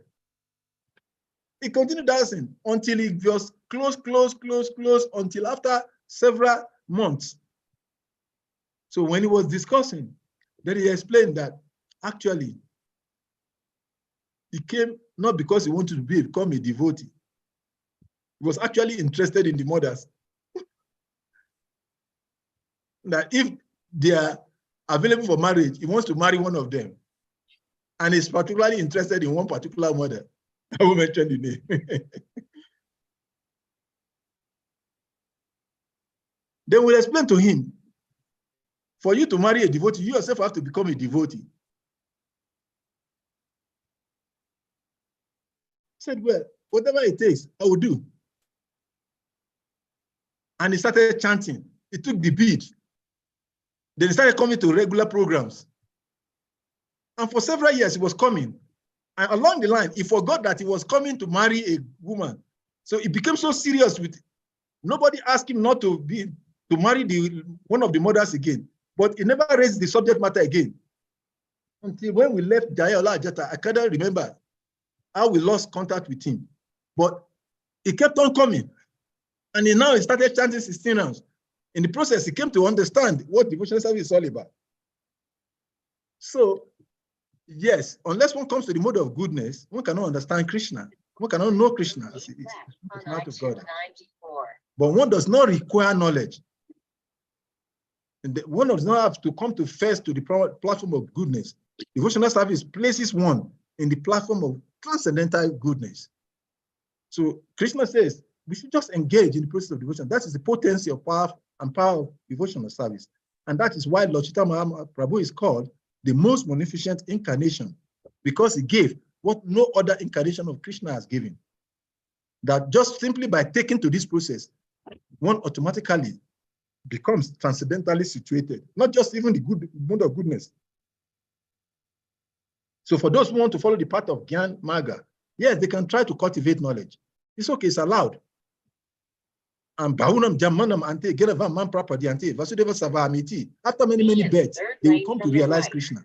He continued dancing until he was close, until after several months. So when he was discussing, then he explained that actually he came not because he wanted to become a devotee. He was actually interested in the mothers. That if they are available for marriage, he wants to marry one of them. And he's particularly interested in one particular mother. I will mention the name. Then we'll explain to him, for you to marry a devotee, you yourself have to become a devotee. He said, well, whatever it takes, I will do. And he started chanting. He took the bead. Then he started coming to regular programs. And for several years, he was coming. And along the line, he forgot that he was coming to marry a woman. So he became so serious with it. Nobody asked him not to marry one of the mothers again. But he never raised the subject matter again. Until when we left Jayola Ajata, I cannot remember how we lost contact with him. But he kept on coming. And he started chanting 16 rounds. In the process, he came to understand what devotional service is all about. So, yes, unless one comes to the mode of goodness, one cannot understand Krishna. One cannot know Krishna as it is. It's not of God. But one does not require knowledge. And one does not have to come first to the platform of goodness. Devotional service places one in the platform of transcendental goodness. So Krishna says, we should just engage in the process of devotion. That is the potency of power of devotional service. And that is why Lord Chaitanya Prabhu is called the most munificent incarnation, because he gave what no other incarnation of Krishna has given. That just simply by taking to this process, one automatically becomes transcendentally situated, not just even the good mode of goodness. So for those who want to follow the path of Gyan Marga, yes, they can try to cultivate knowledge. It's okay, it's allowed. And Bahunam Jamanam Ante Geravam Man Prapadi Ante Vasudeva Savamiti. After many births, they will come to realize Krishna.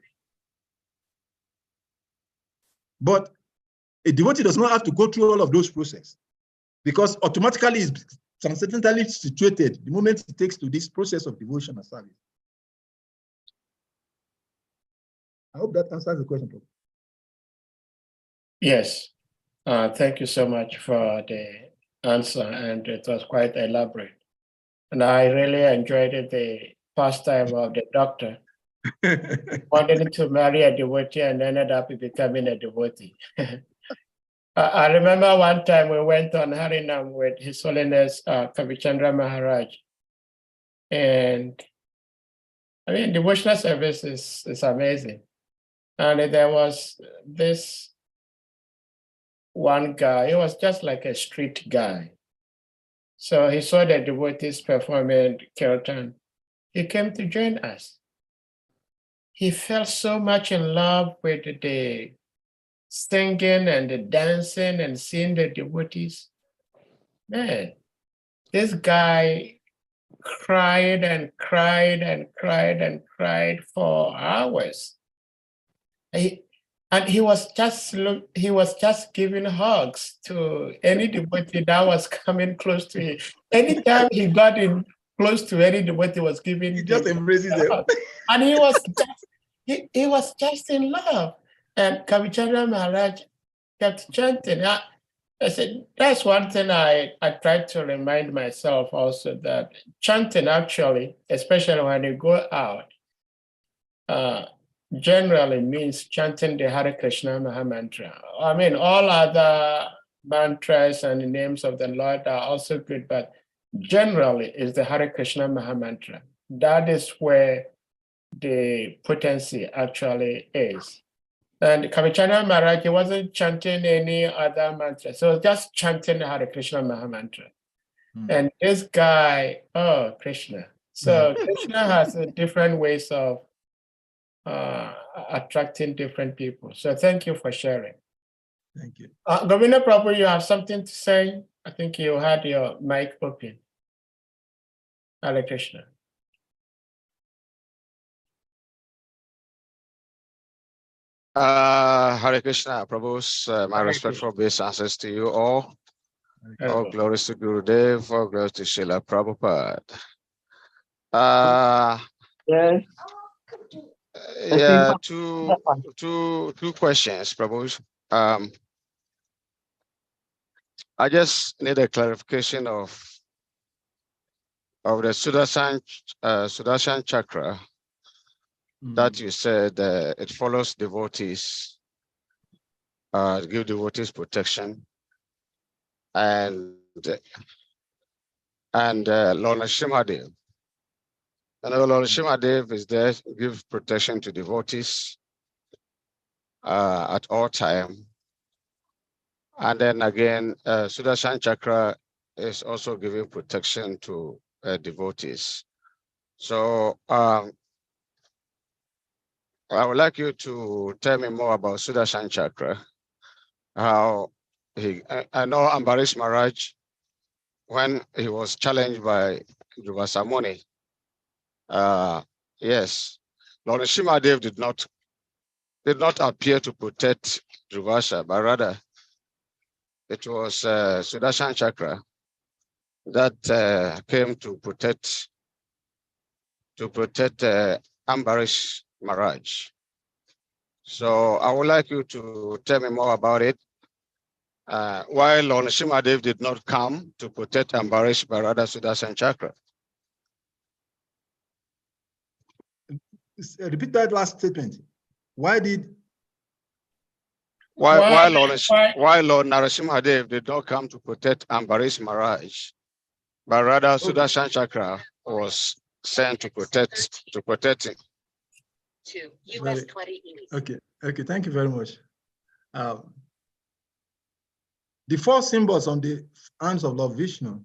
But a devotee does not have to go through all of those processes, because automatically is transcendentally situated the moment it takes to this process of devotion and service. I hope that answers the question. Yes. Thank you so much for the answer, and it was quite elaborate. And I really enjoyed it, the pastime of the doctor wanted to marry a devotee and ended up becoming a devotee. I remember one time we went on Harinam with His Holiness Kavichandra Maharaj. And I mean, devotional service is amazing. And there was this one guy, he was just like a street guy. So he saw the devotees performing kirtan. He came to join us. He fell so much in love with the singing and the dancing and seeing the devotees. Man, this guy cried and cried and cried and cried for hours. And he was just giving hugs to any devotee that was coming close to him. Anytime he got in close to any devotee, was giving. He just embraces them. And he was just in love. And Kavichandra Maharaj kept chanting. I said, that's one thing I tried to remind myself also, that chanting actually, especially when you go out, generally means chanting the Hare Krishna Maha Mantra. I mean, all other mantras and the names of the Lord are also good, but generally is the Hare Krishna Maha Mantra. That is where the potency actually is. And Kavichana Maharaj, he wasn't chanting any other mantra. So just chanting the Hare Krishna Maha Mantra. And this guy, oh, Krishna. So Krishna has different ways of attracting different people. So thank you for sharing. Thank you. Govinda Prabhu, you have something to say? I think you had your mic open. Hare Krishna. Hare Krishna, Prabhu's my Hare respectful obeisances to you all. Hare All Krishna. glories to Gurudev, all glories to Srila Prabhupada. Yes. Yeah, two questions, Prabhu. I just need a clarification of the Sudarshan chakra that you said it follows devotees, give devotees protection, and Lord Nrsimhadev. And Lord Nrsimhadev is there to give protection to devotees at all time. And then again, Sudarshan chakra is also giving protection to devotees. So I would like you to tell me more about Sudarshan chakra. How I know Ambarish Maharaj, when he was challenged by Dhruva Samuni, yes, Lord Nrsimhadev did not appear to protect Dhruva, but rather it was Sudarshan chakra that came to protect Ambarish Maharaj. So I would like you to tell me more about it. Why Lord Nrsimhadev did not come to protect Ambarish, but rather Sudarshan chakra. Repeat that last statement. Why Lord Nrsimhadev did not come to protect Ambarish Maharaj, but rather Sudarshan chakra was sent to protect him. US 20 East. Okay, thank you very much. The four symbols on the hands of Lord Vishnu,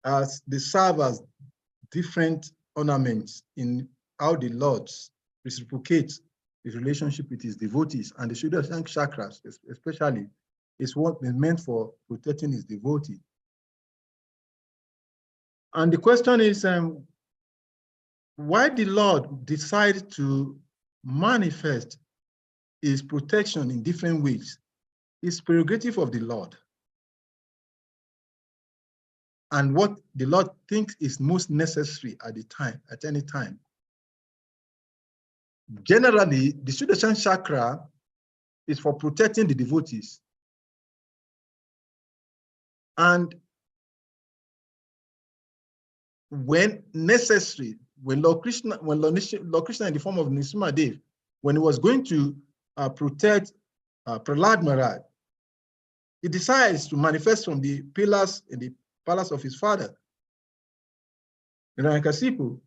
as they serve as different ornaments in how the Lord reciprocates his relationship with his devotees, and the Sudarshan chakras especially is what is meant for protecting his devotee. And the question is, why did the Lord decide to manifest his protection in different ways? It's prerogative of the Lord. And what the Lord thinks is most necessary at the time, at any time. Generally, the Sudarshan chakra is for protecting the devotees. And when necessary, when Lord Krishna in the form of Nrsimhadev, when he was going to protect Prahlad Maharaj, he decides to manifest from the pillars in the palace of his father, Hiranyakasipu,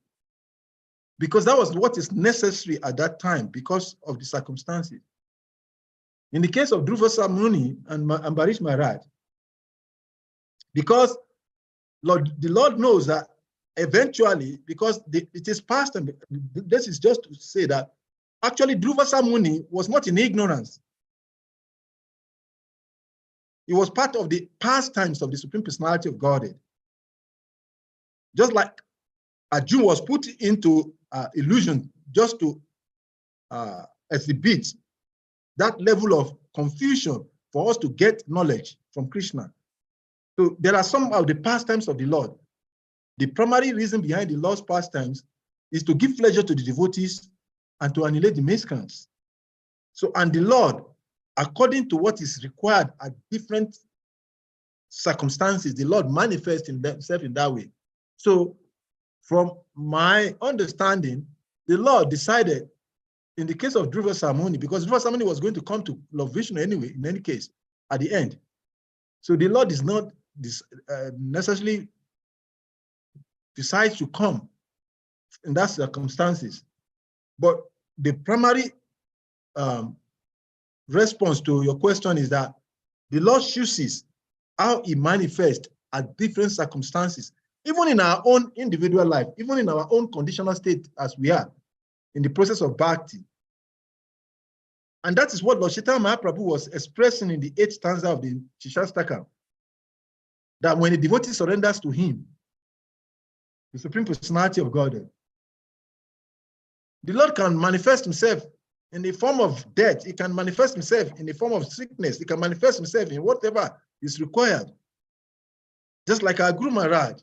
because that was what is necessary at that time because of the circumstances. In the case of Dhruva Samuni and Ambarish Maharaj, because the Lord knows that eventually, because it is past, and this is just to say that actually Dhruva Samuni was not in ignorance. It was part of the pastimes of the Supreme Personality of Godhead. Just like Arjuna was put into illusion just to exhibit that level of confusion for us to get knowledge from Krishna. So there are some of the pastimes of the Lord. The primary reason behind the Lord's pastimes is to give pleasure to the devotees and to annihilate the miscreants. So, and the Lord, according to what is required at different circumstances, the Lord manifests himself in that way. So, from my understanding, the Lord decided in the case of Dhruva Samuni, because Dhruva Samuni was going to come to Lord Vishnu anyway, in any case, at the end. So the Lord is not necessarily decides to come in that circumstances. But the primary response to your question is that the Lord chooses how he manifests at different circumstances, even in our own individual life, even in our own conditional state as we are in the process of bhakti. And that is what Lord Chaitanya Mahaprabhu was expressing in the 8th stanza of the Shikshastakam, that when a devotee surrenders to him, the Supreme Personality of Godhead, the Lord can manifest himself in the form of death. He can manifest himself in the form of sickness. He can manifest himself in whatever is required. Just like our Guru Maharaj,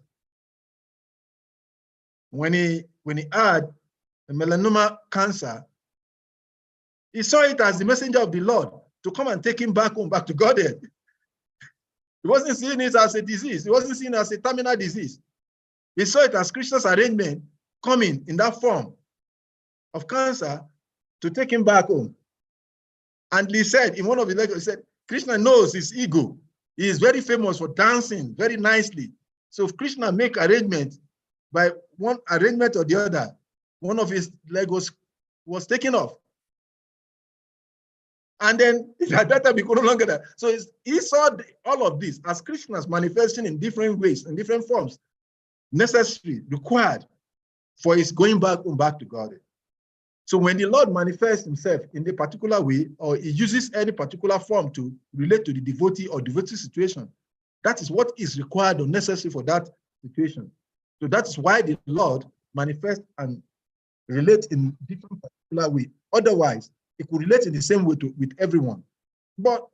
when he had a melanoma cancer, he saw it as the messenger of the Lord to come and take him back home, back to Godhead. He wasn't seeing it as a disease. He wasn't seeing it as a terminal disease. He saw it as Krishna's arrangement coming in that form of cancer to take him back home. And he said, in one of his lectures, he said, Krishna knows his ego. He is very famous for dancing very nicely. So if Krishna make arrangements, by one arrangement or the other, one of his legs was taken off. And then that time became no longer that. So he saw all of this as Krishna's manifesting in different ways, in different forms, necessary, required for his going back to God. So when the Lord manifests himself in a particular way, or he uses any particular form to relate to the devotee or devotee situation, that is what is required or necessary for that situation. So that's why the Lord manifests and relates in different particular way. Otherwise, it could relate in the same way with everyone. But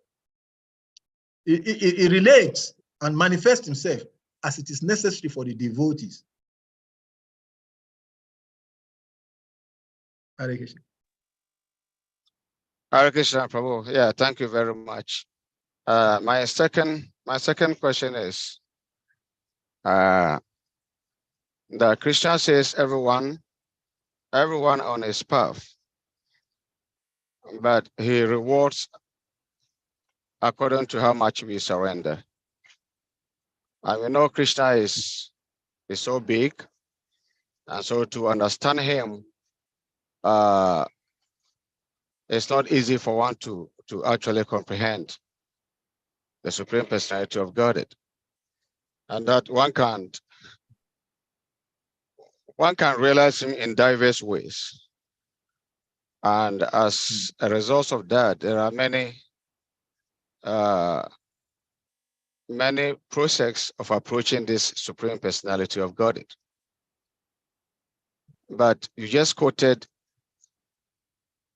it relates and manifests himself as it is necessary for the devotees. Hare Krishna. Hare Krishna, Prabhu. Yeah, thank you very much. My second question is, that Krishna says everyone on his path, but he rewards according to how much we surrender. And we know Krishna is so big, and so to understand him, it's not easy for one to actually comprehend the Supreme Personality of Godhead, and that one can realize him in diverse ways. And as a result of that, there are many processes of approaching this Supreme Personality of Godhead. But you just quoted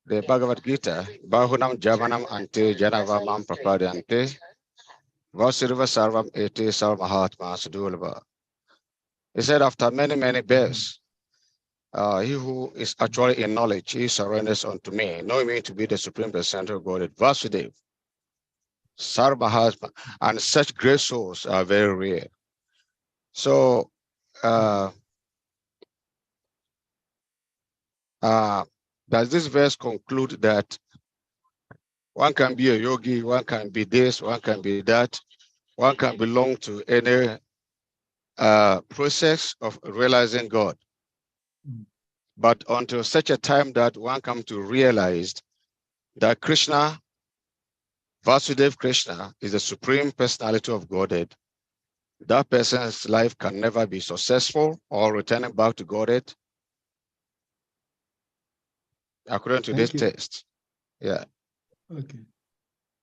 the Bhagavad Gita, Bahunam Javanam Ante Janavamam Prapadyante Vasiriva Sarvam Ete Sarmahatma Sudulava. He said, after many births, he who is actually in knowledge, he surrenders unto me, knowing me to be the Supreme Personality of Godhead, Vasudeva, Sarmahatma, and such great souls are very rare. So, does this verse conclude that one can be a yogi, one can be this, one can be that, one can belong to any process of realizing God? But until such a time that one comes to realize that Krishna, Vasudeva Krishna, is the Supreme Personality of Godhead, that person's life can never be successful or returning back to Godhead, according to this text. Yeah. Okay.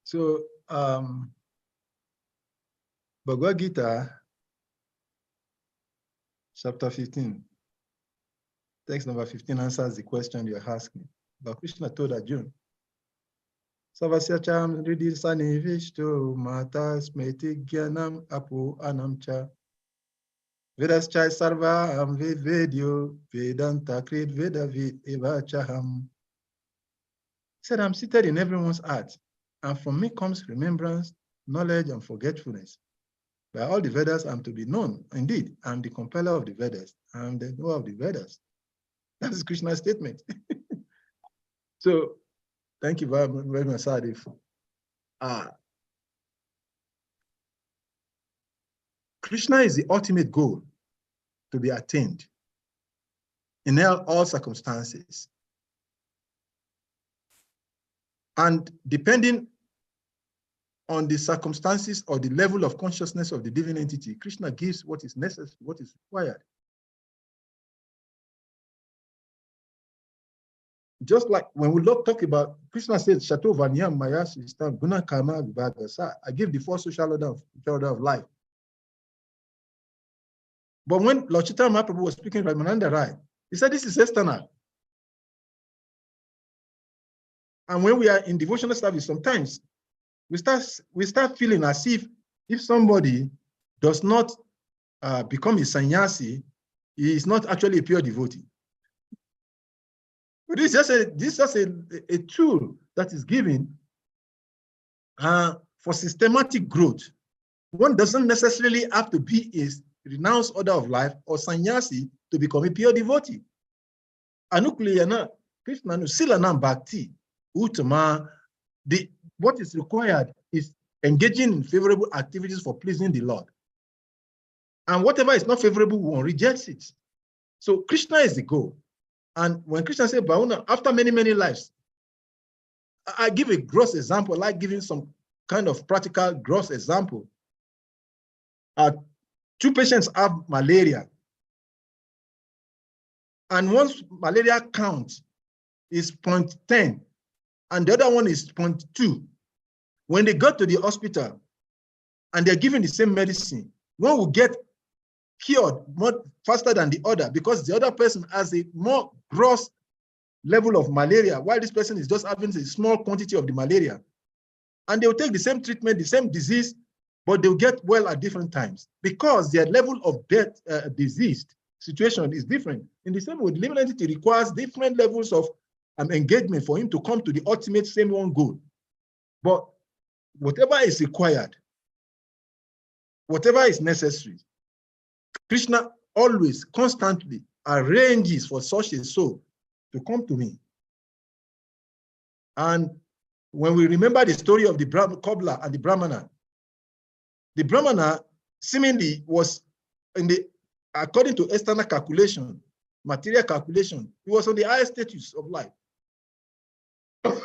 So, Bhagavad Gita, chapter 15, text number 15 answers the question you're asking. But Krishna told Arjuna, Savasyacham Ridisani Vishtu Mata Smeti Gyanam Apu Anamcha Vedaschai Sarva Am Vedyo Vedanta Krit Vedavid Evachaham. He said, I'm seated in everyone's heart, and from me comes remembrance, knowledge, and forgetfulness. By all the Vedas, I'm to be known. Indeed, I'm the compeller of the Vedas. I'm the knower of the Vedas. That is Krishna's statement. So, thank you very much, Sadif. Krishna is the ultimate goal to be attained in all circumstances. And depending on the circumstances or the level of consciousness of the divine entity, Krishna gives what is necessary, what is required. Just like when we talk about, Krishna said, Shato Vanyam Maya Sistam Guna Karma Vibhaga. I give the four social order of life. But when Lord Chaitanya Mahaprabhu was speaking Ramananda Rai, he said this is external. And when we are in devotional service, sometimes we start feeling as if somebody does not become a sannyasi, he is not actually a pure devotee. But this is just a tool that is given for systematic growth. One doesn't necessarily have to be a renounced order of life or sannyasi to become a pure devotee. Anukuliyana, Krishna, Silanam Bhakti, Uttama, what is required is engaging in favorable activities for pleasing the Lord. And whatever is not favorable, one rejects it. So Krishna is the goal. And when Krishna said, Bhavana, after many, many lives, I give a gross example, like giving some kind of practical gross example. Two patients have malaria. And one's malaria count is 0.10, and the other one is 0.2. When they go to the hospital and they're given the same medicine, one will get cured more faster than the other because the other person has a more gross level of malaria, while this person is just having a small quantity of the malaria. And they'll take the same treatment, the same disease, but they'll get well at different times because their level of death, diseased situation is different. In the same way, the living entity requires different levels of engagement for him to come to the ultimate same one goal. But whatever is required, whatever is necessary, Krishna always, constantly arranges for such a soul to come to me. And when we remember the story of the cobbler and the Brahmana seemingly was according to external calculation, material calculation, he was on the highest status of life.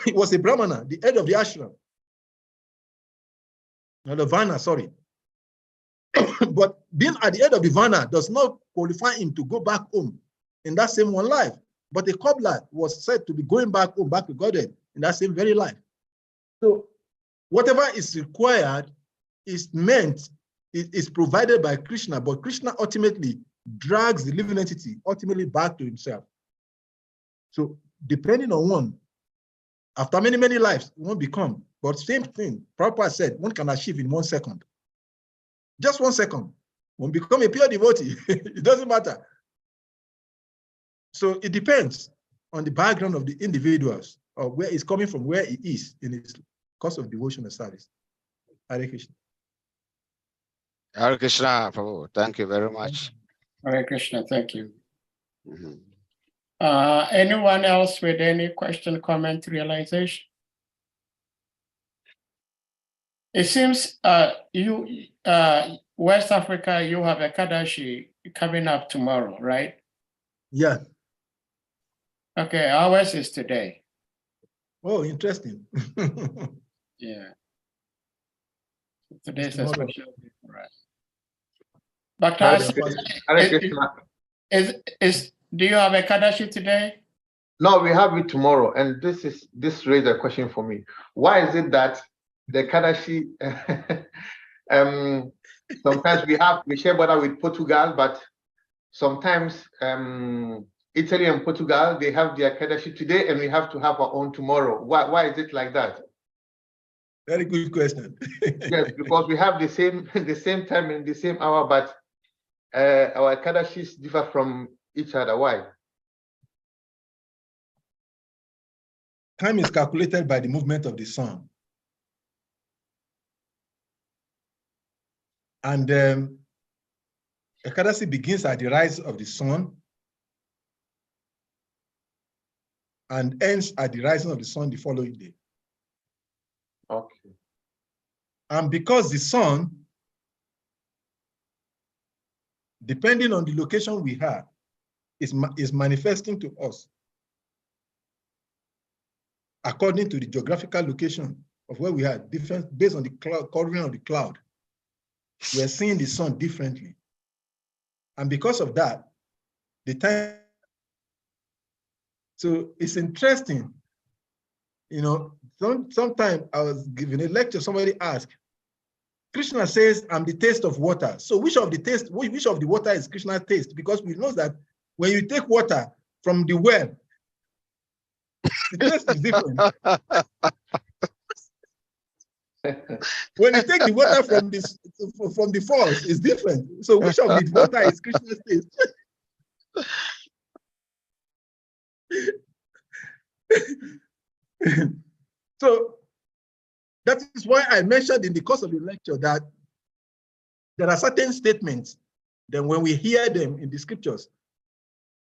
He was a Brahmana, the head of the ashram. No, the Varna, sorry. But being at the head of the Varna does not qualify him to go back home in that same one life. But the cobbler was said to be going back home, back to Godhead in that same very life. So whatever is required is provided by Krishna, but Krishna ultimately drags the living entity ultimately back to himself. So depending on one, after many, many lives, one become, but same thing, Prabhupada said, one can achieve in 1 second. Just 1 second. One become a pure devotee. It doesn't matter. So it depends on the background of the individuals or where he's coming from, where he is in his course of devotional service. Hare Krishna. Hare Krishna, Prabhu. Thank you very much. Hare Krishna, thank you. Mhm. Anyone else with any question, comment, realization? It seems West Africa, you have a Kadashi coming up tomorrow, right? Yeah. Okay, ours is today. Oh, interesting. Yeah. Today's a tomorrow. special day for us. But Hare Krishna. do you have a Kadashi today? No, we have it tomorrow, and this raised a question for me. Why is it that the Kadashi, sometimes we share border with Portugal, but sometimes Italy and Portugal, they have their Kadashi today, and we have to have our own tomorrow. Why is it like that? Very good question. Yes, because we have the same time and the same hour, but our Kadashis differ from each other. Why? Time is calculated by the movement of the sun. And Ekadasi begins at the rise of the sun and ends at the rising of the sun the following day. Okay. And because the sun, depending on the location we have, is manifesting to us. according to the geographical location of where we are, different based on the cloud, covering of the cloud. We are seeing the sun differently. And because of that, the time, so it's interesting, you know, sometimes I was giving a lecture, somebody asked, Krishna says, I'm the taste of water. So which of the water is Krishna's taste? Because we know that when you take water from the well, the taste is different. When you take the water from the falls, it's different. So which of the water is Krishna's taste? So that is why I mentioned in the course of the lecture that there are certain statements that when we hear them in the scriptures,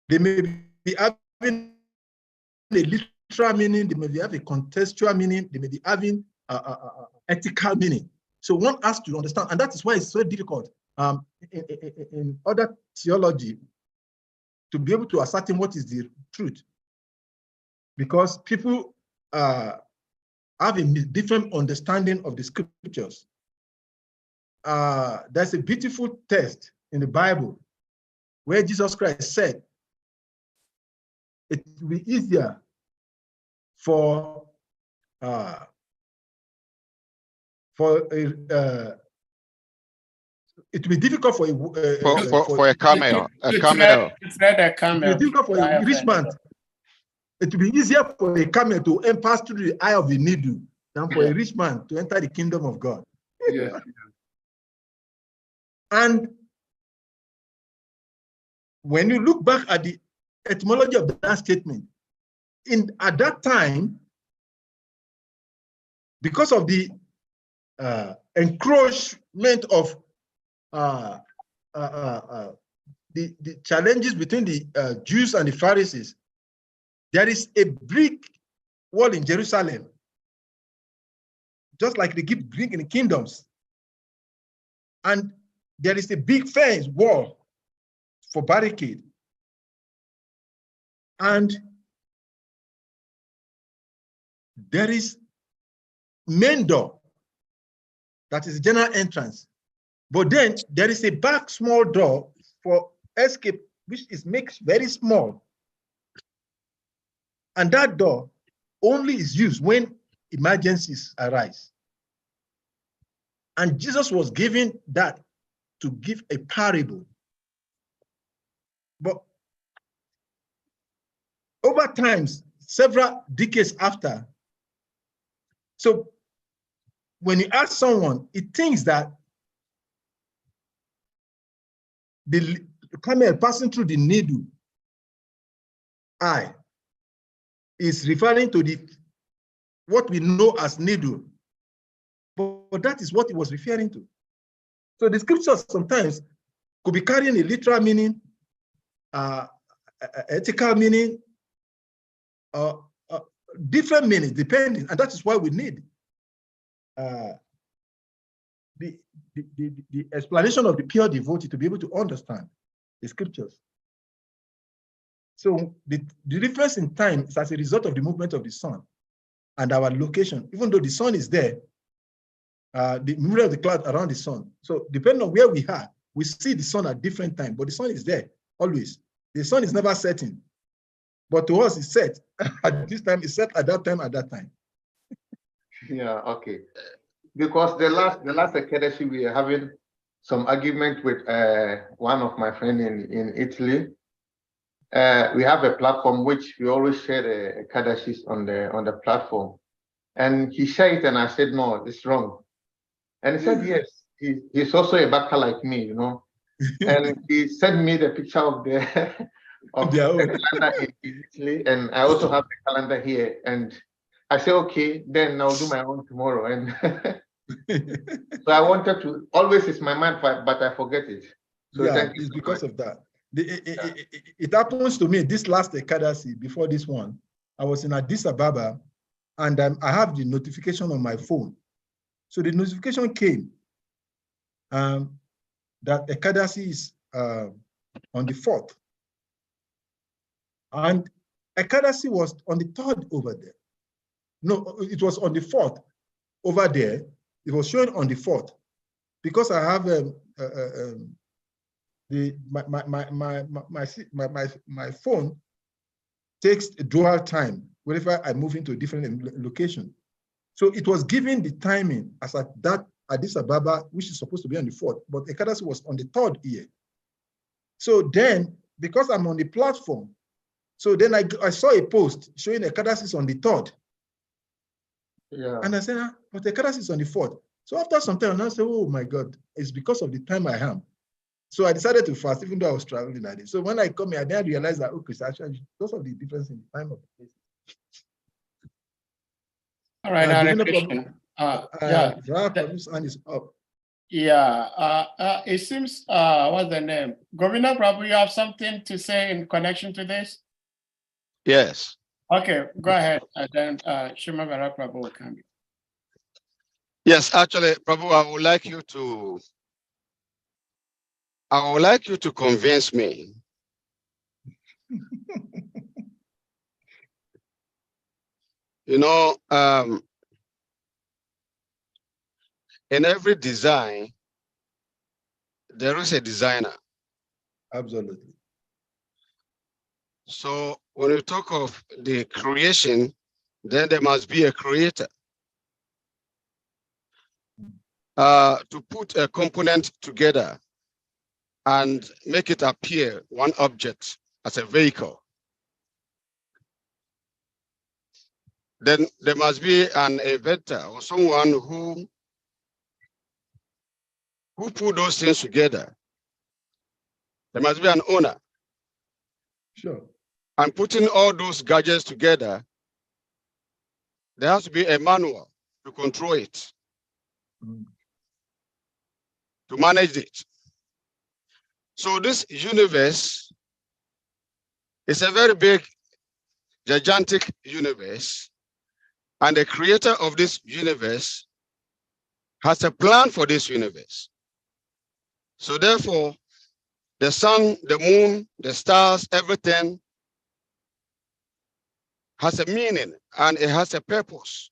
they may be having a literal meaning, they may be having a contextual meaning, they may be having ethical meaning. So one has to understand, and that is why it's so difficult in other theology to be able to ascertain what is the truth, because people have a different understanding of the scriptures. There's a beautiful text in the Bible where Jesus Christ said, it will be easier for a it will be difficult for a camel. A camel. It's not a camel. It will be difficult for a rich man. It will be easier for a camel to pass through the eye of the needle than for a rich man to enter the kingdom of God. Yeah. And when you look back at the etymology of that statement, at that time, because of the encroachment of the challenges between the Jews and the Pharisees, there is a brick wall in Jerusalem, just like they keep brick in the kingdoms. And there is a big fence wall for barricade. And there is main door, that is general entrance. But then there is a back small door for escape, which makes very small. And that door only is used when emergencies arise. And Jesus was given that to give a parable. But over times, several decades after, so when you ask someone, it thinks that the camel passing through the needle eye is referring to what we know as needle, but that is what it was referring to. So the scriptures sometimes could be carrying a literal meaning, ethical meaning, different meanings depending, and that is why we need the explanation of the pure devotee to be able to understand the scriptures. So the difference in time is as a result of the movement of the sun and our location. Even though the sun is there, the movement of the cloud around the sun. So depending on where we are, we see the sun at different times, but the sun is there always. The sun is never setting, but to us it's set at this time, it's set at that time, at that time. Yeah, okay. Because the last Ekadashi, we are having some argument with one of my friends in Italy. We have a platform which we always share the Ekadashis on the platform. And he shared it and I said, no, it's wrong. And he said, yes, he's also a bhakta like me, you know. And he sent me the picture of the calendar in Italy, and I also have the calendar here. And I said, okay, then I'll do my own tomorrow. And so I wanted to, always it's my mind, but I forget it. So yeah, it's because of that. It happens to me this last Ekadasi, before this one, I was in Addis Ababa, and I have the notification on my phone. So the notification came that Ekadasi is on the 4th. And Ekadasi was on the 3rd over there. No, it was on the 4th over there. It was showing on the 4th because I have my phone takes dual time whenever I move into a different location. So it was giving the timing as at that Addis Ababa, which is supposed to be on the 4th, but Ekadasi was on the 3rd here. So then, because I'm on the platform, so then I saw a post showing Ekadasi is on the 3rd. Yeah. And I said, but Ekadasi is on the 4th. So after some time, I said, oh my God, it's because of the time I am. So I decided to fast, even though I was traveling that day. So when I come here, I then realized that, okay, it's actually because of the difference in the time of the place. All right, Hare Krishna. Prabhu's hand is up. Yeah, it seems, what's the name? Govinda Prabhu, you have something to say in connection to this? Yes. Okay, go ahead. And then Shrimad Prabhu will come. Yes, actually, Prabhu, I would like you to convince me. You know, in every design, there is a designer. Absolutely. So when you talk of the creation, then there must be a creator. To put a component together and make it appear one object as a vehicle, then there must be an inventor or someone who put those things together. There must be an owner. Sure. And putting all those gadgets together, there has to be a manual to control it, to manage it. So this universe is a very big, gigantic universe, and the creator of this universe has a plan for this universe. So therefore, the sun, the moon, the stars, everything has a meaning and it has a purpose.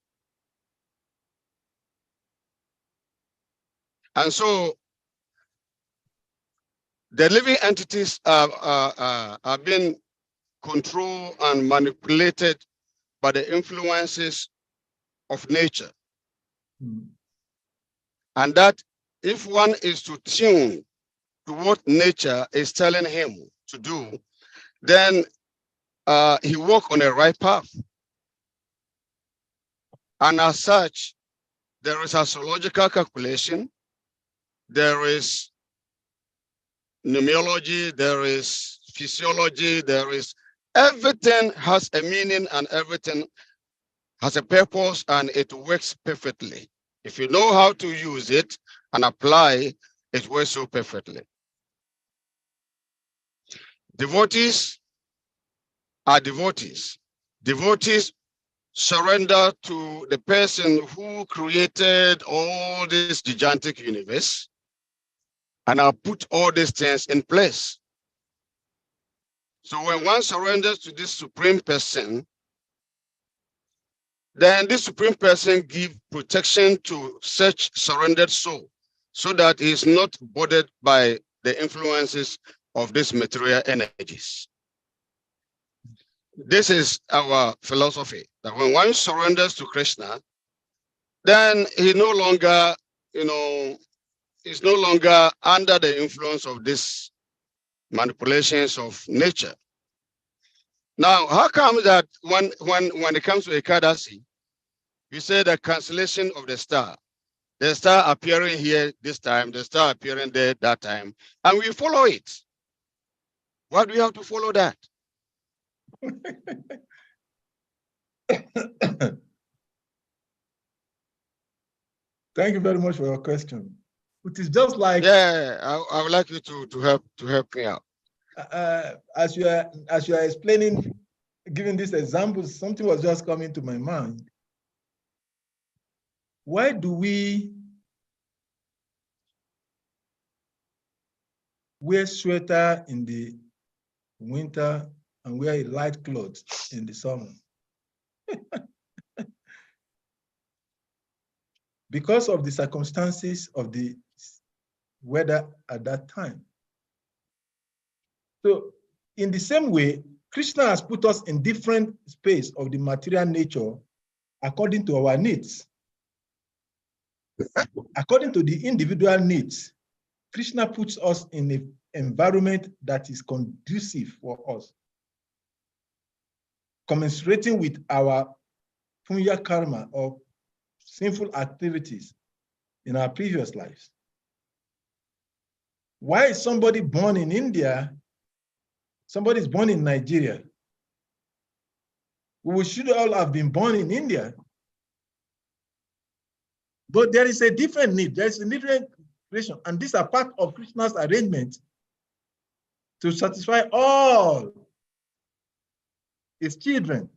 And so the living entities are being controlled and manipulated by the influences of nature. And that if one is to tune to what nature is telling him to do, then he walk on the right path. And as such, there is astrological calculation, there is numerology, there is physiology, there is everything has a meaning and everything has a purpose and it works perfectly. If you know how to use it and apply, it works so perfectly. Devotees are devotees. Devotees surrender to the person who created all this gigantic universe and have put all these things in place. So when one surrenders to this supreme person, then this supreme person gives protection to such surrendered soul so that he is not bothered by the influences of these material energies. This is our philosophy, that when one surrenders to Krishna, then he no longer, is no longer under the influence of these manipulations of nature. Now, how come that when it comes to Ekadasi, you say the cancellation of the star appearing here this time, the star appearing there that time, and we follow it? Why do we have to follow that? Thank you very much for your question. It is just like, yeah, I would like you to help me out. As you are explaining, giving these examples, something was just coming to my mind. Why do we wear sweater in the winter and wear light clothes in the summer? because of the circumstances of the weather at that time. So in the same way, Krishna has put us in different space of the material nature according to our needs. According to the individual needs, Krishna puts us in an environment that is conducive for us, commensurating with our punya karma or sinful activities in our previous lives. Why is somebody born in India? Somebody is born in Nigeria. We should all have been born in India. But there is a different need. There is a different creation. And these are part of Krishna's arrangement to satisfy all his children.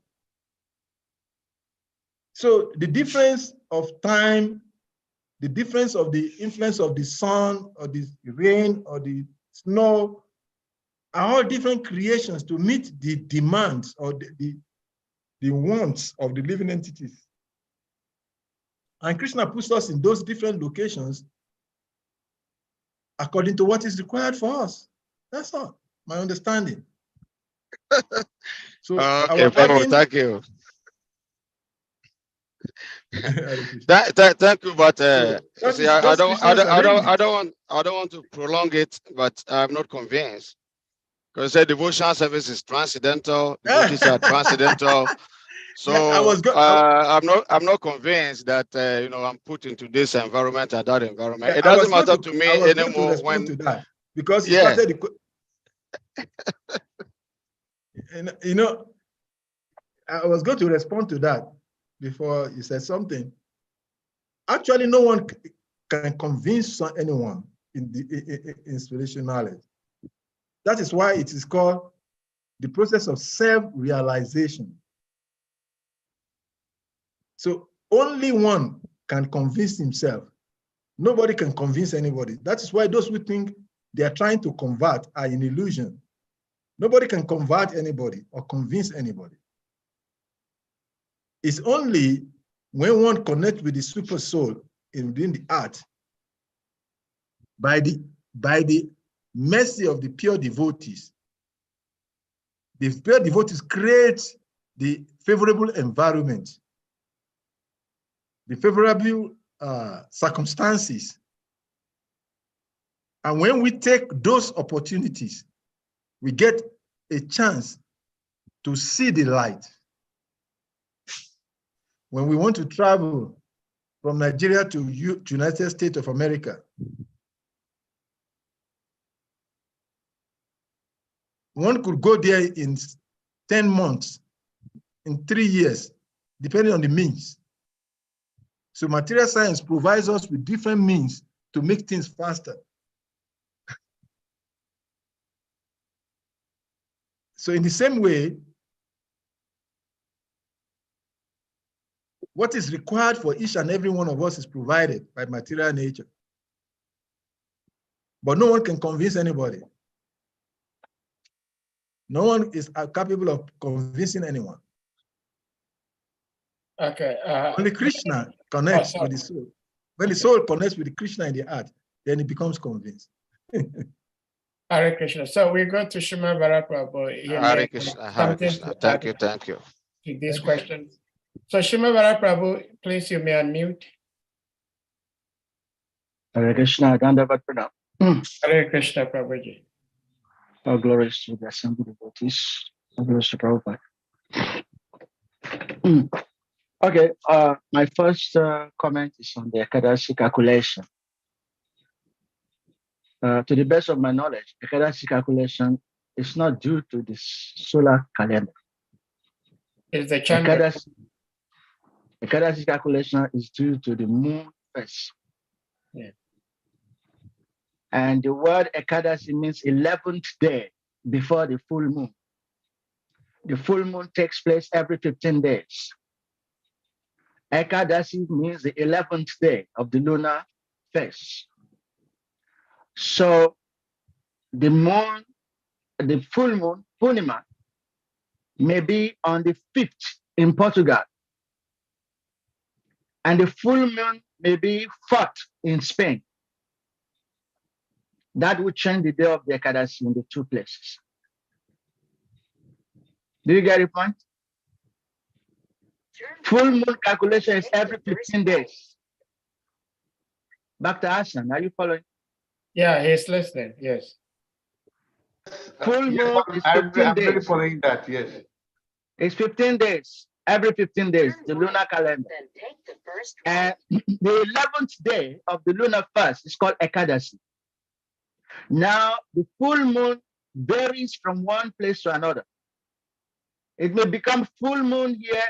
So the difference of time, the difference of the influence of the sun or the rain or the snow are all different creations to meet the demands or the wants of the living entities. And Krishna puts us in those different locations according to what is required for us. That's all, my understanding. So okay, Prabhu, thank you. Thank you, but see, I don't want to prolong it, but I'm not convinced. Because the devotional service is transcendental, devotees are transcendental. So yeah, I'm not convinced that I'm put into this environment or that environment. It doesn't matter to me anymore when to that because you started the, I was going to respond to that before you said something. Actually, no one can convince anyone in spiritual knowledge. That is why it is called the process of self-realization. So only one can convince himself. Nobody can convince anybody. That is why those who think they are trying to convert are in illusion. Nobody can convert anybody or convince anybody. It's only when one connects with the super soul within the art by the mercy of the pure devotees. The pure devotees create the favorable environment, the favorable circumstances. And when we take those opportunities, we get a chance to see the light. When we want to travel from Nigeria to United States of America, one could go there in 10 months, in 3 years, depending on the means. So material science provides us with different means to make things faster. So in the same way, what is required for each and every one of us is provided by material nature. But no one can convince anybody. No one is capable of convincing anyone. Okay. Only Krishna connects with the soul. When the soul connects with the Krishna in the heart, then it becomes convinced. Hare Krishna. So we go to Srimad Prabhu. Hare Krishna. Hare Krishna. Thank you. Thank you. To these questions. So Srimad Prabhu, please, you may unmute. Hare Krishna. Dandavat Pranam. Hare Krishna, Prabhuji. All glories to the assembled devotees. All glories to Prabhupada. Okay, my first comment is on the Ekadashi calculation. To the best of my knowledge, Ekadashi calculation is not due to the solar calendar. Is the Chandra. Ekadashi calculation is due to the moon phase. Yeah. And the word Ekadashi means 11th day before the full moon. The full moon takes place every 15 days. Ekadashi means the 11th day of the lunar phase. So the moon, the full moon, Purnima, may be on the 5th in Portugal. And the full moon maybe fought in Spain. That would change the day of the Ekadasi in the two places. Do you get the point? Full moon calculation is every 15 days. Back to Hassan, are you following? Yeah, he's listening. Yes. Full moon is I'm 15 really days. following that, yes. It's 15 days, every 15 days, the lunar calendar. And the 11th day of the lunar fast is called Ekadasi. Now, the full moon varies from one place to another. It may become full moon here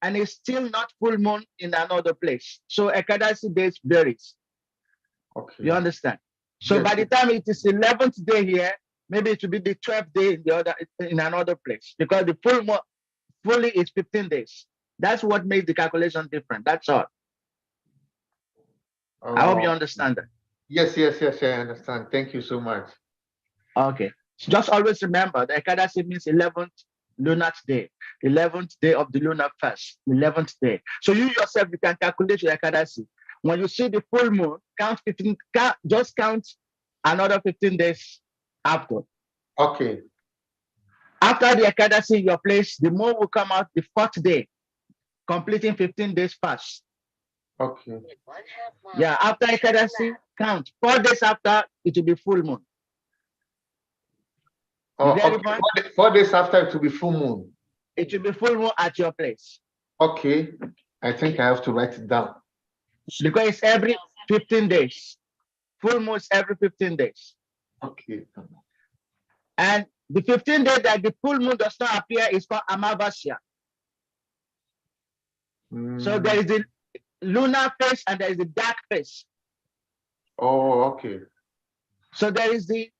and it's still not full moon in another place. So Ekadasi days varies. Okay. You understand? So Yes. by the time it is 11th day here, maybe it will be the 12th day in another place, because the full moon fully is 15 days. That's what makes the calculation different. That's all. I hope you understand that. Yes, I understand. Thank you so much. Okay. So just always remember the Ekadasi means 11th lunar day, 11th day of the lunar fast, 11th day. So you yourself, you can calculate your Ekadasi. When you see the full moon, count 15, just count another 15 days after. Okay. After the Ekadasi in your place, the moon will come out the 4th day, completing 15 days fast. Okay. Yeah, after Ekadasi, count 4 days after, it will be full moon. Oh, Is that okay. right? 4 days after it will be full moon. It will be full moon at your place. Okay. I think I have to write it down. Because it's every 15 days. Full moon is every 15 days. Okay. And the 15 days that the full moon does not appear is called Amavasya. So there is the lunar phase and there is the dark phase. Oh, okay. So there is the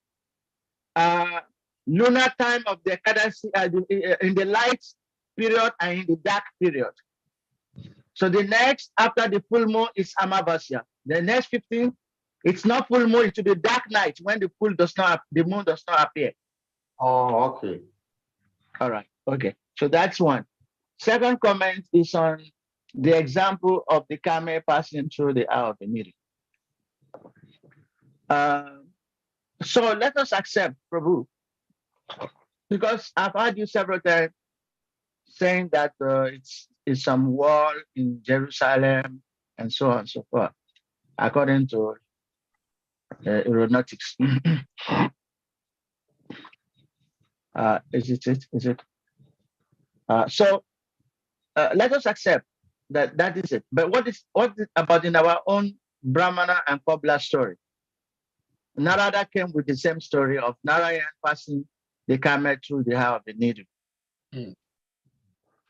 lunar time of the Ekadasi in the light period and in the dark period. So the next after the full moon is Amavasya. The next 15, it's not full moon, it will be dark night when the moon does not appear. Oh, okay. All right. Okay. So that's one. Second comment is on the example of the camel passing through the eye of the needle. So let us accept, Prabhu, because I've heard you several times saying that it's some wall in Jerusalem and so on and so forth, according to aeronautics. Is it? So let us accept that is it. But what is about in our own Brahmana and Kobla story? Narada came with the same story of Narayan passing the camel through the eye of the needle.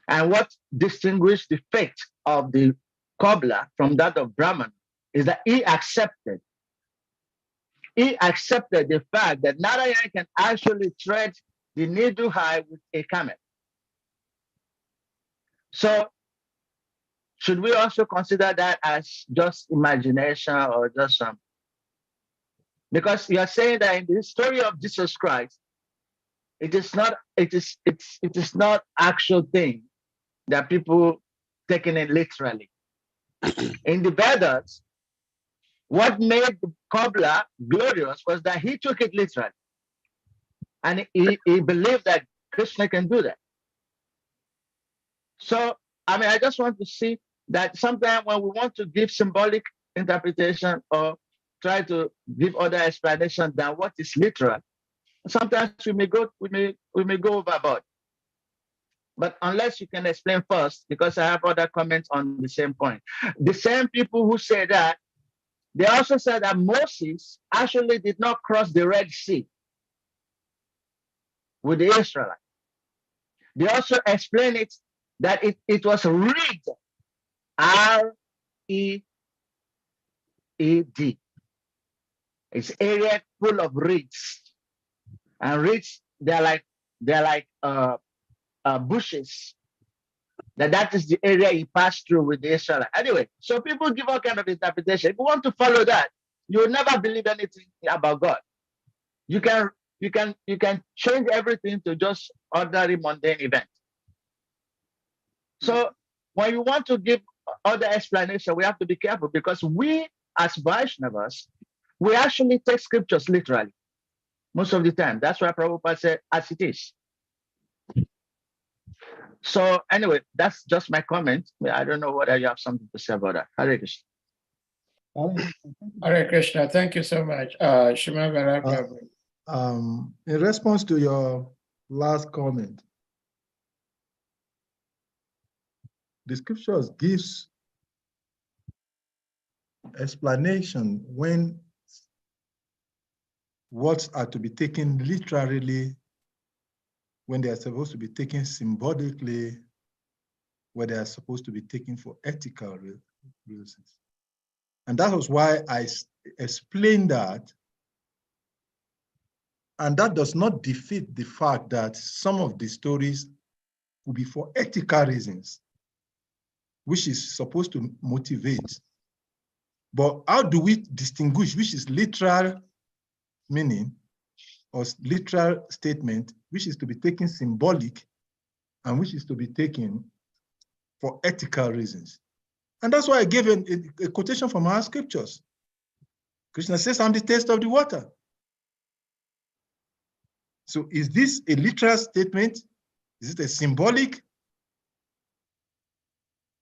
And what distinguished the faith of the Kobla from that of Brahman is that he accepted the fact that Narayan can actually thread the needle high with a camel. So should we also consider that as just imagination or just some? Because you are saying that in the story of Jesus Christ, it is not actual thing that people taking it literally. In the Vedas, what made the Kobla glorious was that he took it literally. And he believed that Krishna can do that. So, I mean, I just want to see that sometimes when we want to give symbolic interpretation or try to give other explanation than what is literal, sometimes we may go overboard. But unless you can explain first, because I have other comments on the same point. The same people who say that, they also said that Moses actually did not cross the Red Sea with the Israelites. They also explain it that it was reed, R-E-E-D. It's area full of reeds, and reeds they're like bushes. That is the area he passed through with the Israelites. Anyway, so people give all kind of interpretation. If you want to follow that, you will never believe anything about God. You can change everything to just ordinary mundane event. So when you want to give other explanation, we have to be careful because we as Vaishnavas, we actually take scriptures literally most of the time. That's why Prabhupada said as it is. So anyway, that's just my comment. I don't know whether you have something to say about that. Hare Krishna. Hare Krishna, thank you so much. Shima Vara Prabhu. In response to your last comment, the scriptures gives explanation when words are to be taken literally, when they are supposed to be taken symbolically, where they are supposed to be taken for ethical reasons. And that was why I explained that. And that does not defeat the fact that some of the stories will be for ethical reasons, which is supposed to motivate. But how do we distinguish which is literal meaning or literal statement, which is to be taken symbolic, and which is to be taken for ethical reasons? And that's why I gave a quotation from our scriptures. Krishna says, I'm the taste of the water. So is this a literal statement? Is it a symbolic?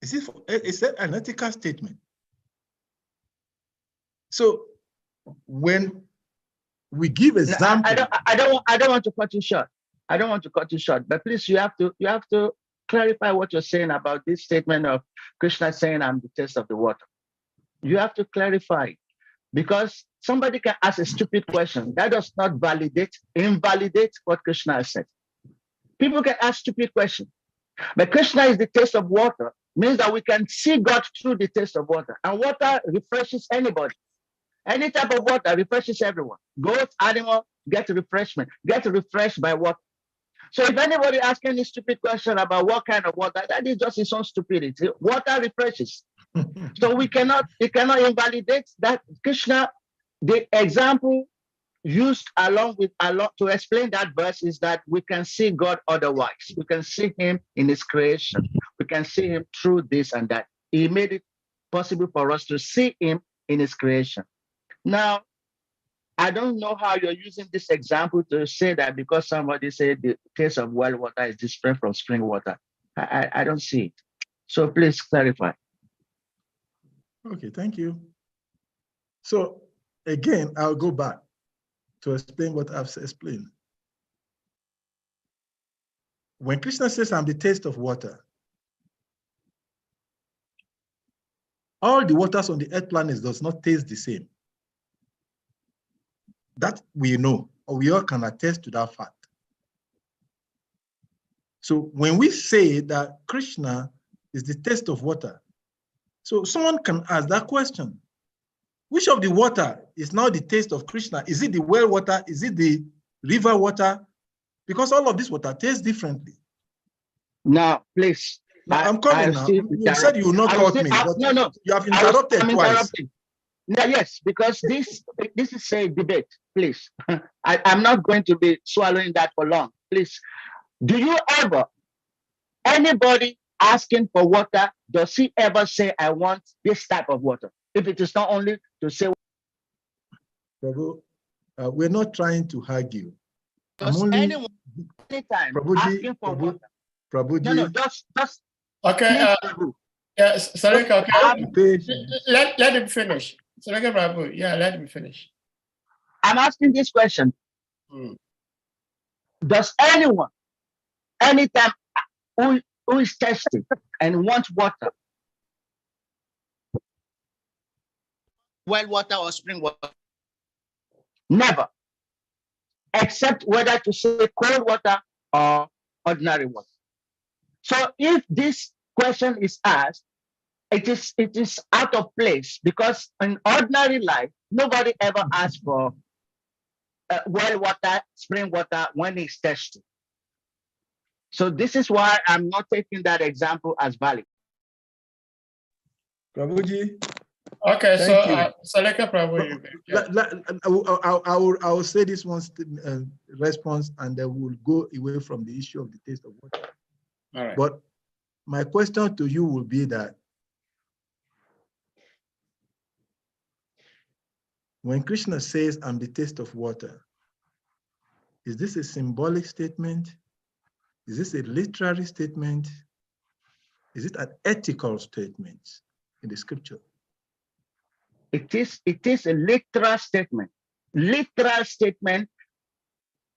Is it an ethical statement? So when we give example, I don't want to cut you short. I don't want to cut you short, but please, you have to clarify what you're saying about this statement of Krishna saying, I'm the taste of the water. You have to clarify, because somebody can ask a stupid question. That does not invalidate what Krishna has said. People can ask stupid questions, but Krishna is the taste of water, means that we can see God through the taste of water. And water refreshes anybody. Any type of water refreshes everyone. Goat, animal, get refreshment, get refreshed by water. So if anybody asks any stupid question about what kind of water, that is just his own stupidity. Water refreshes. So it cannot invalidate that. Krishna, the example used to explain that verse is that we can see God otherwise. We can see him in his creation. We can see him through this and that. He made it possible for us to see him in his creation. Now, I don't know how you're using this example to say that because somebody said the taste of well water is different from spring water. I don't see it. So please clarify. Okay, thank you. So again, I'll go back to explain what I've explained. When Krishna says, I'm the taste of water, all the waters on the earth planet does not taste the same. That we know, or we all can attest to that fact. So when we say that Krishna is the taste of water, so someone can ask that question. Which of the water is now the taste of Krishna? Is it the well water? Is it the river water? Because all of this water tastes differently. Now, please. Now, I'm coming now. You said you will not cut me. No. You have interrupted twice. No, yes, because this is a debate, please. I'm not going to be swallowing that for long. Please. Do you ever, anybody asking for water, does he ever say, I want this type of water? If it is not only to say. Prabhu, we're not trying to argue. Does anyone, anytime, asking for water? Prabhuji. No, just. Okay. Yeah, Salika, okay. Let him finish. Salika Prabhu, yeah, let him finish. I'm asking this question. Does anyone, anytime, who is thirsty and wants water, well water or spring water? Never. Except whether to say cold water or ordinary water. So if this question is asked, it is out of place, because in ordinary life, nobody ever asks for well water, spring water when he's thirsty. So this is why I'm not taking that example as valid. Prabhuji. Okay, so Salika Prabhu. I will say this one response, and then we'll go away from the issue of the taste of water. All right. But my question to you will be that When Krishna says, I'm the taste of water, is this a symbolic statement? Is this a literary statement? Is it an ethical statement in the scripture? It is a literal statement. Literal statement,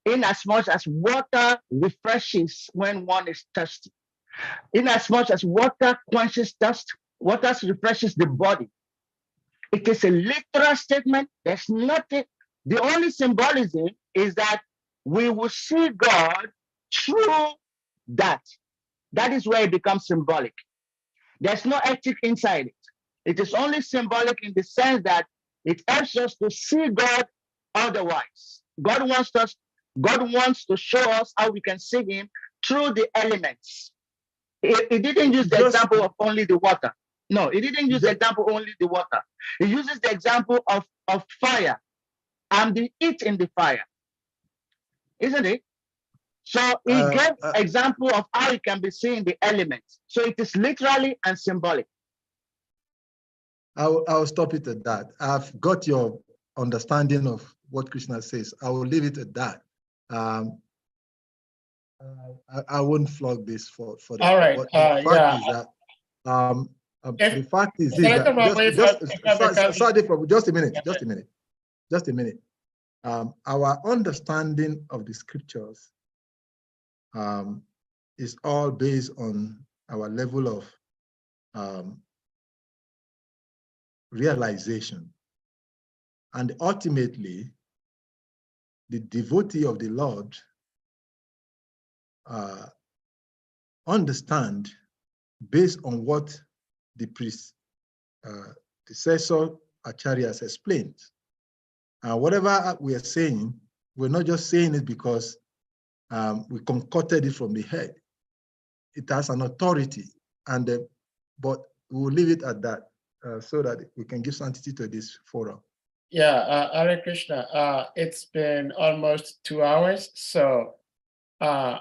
in as much as water refreshes when one is thirsty. In as much as water quenches thirst, water refreshes the body. It is a literal statement. There's nothing. The only symbolism is that we will see God through that. That is where it becomes symbolic. There's no ethic inside it. It is only symbolic in the sense that it helps us to see God otherwise. God wants to show us how we can see him through the elements. It didn't use the example of only the water. No, it didn't use the example only the water. It uses the example of fire and the heat in the fire. Isn't it? So he gave example of how it can be seen in the elements. So it is literally and symbolic. I'll stop it at that. I've got your understanding of what Krishna says. I will leave it at that. I won't flog this for that. All right. The fact is that the fact is this, that sorry, Prabhu, just a minute. Our understanding of the scriptures is all based on our level of realization. And ultimately, the devotee of the Lord understand based on what the predecessor acharyas explained. Whatever we are saying, we're not just saying it because we concocted it from the head. It has an authority, and but we will leave it at that so that we can give sanctity to this forum. Yeah, Hare Krishna. It's been almost 2 hours, so I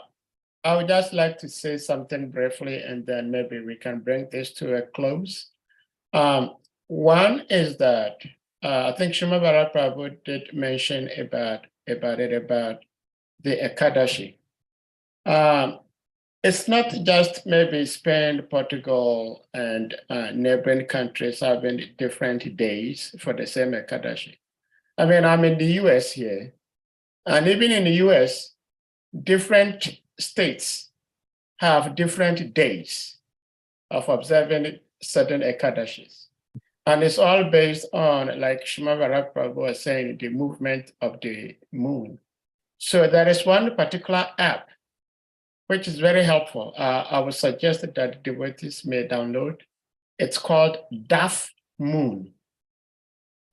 would just like to say something briefly, and then maybe we can bring this to a close. One is that I think Srimad Prabhu did mention about the Ekadashi. It's not just maybe Spain, Portugal, and neighboring countries having different days for the same Ekadashi. I mean, I'm in the US here, and even in the US, different states have different days of observing certain Ekadashis. And it's all based on, like Srimad Prabhu was saying, the movement of the moon. So there is one particular app which is very helpful. I would suggest that devotees may download. It's called DAF Moon.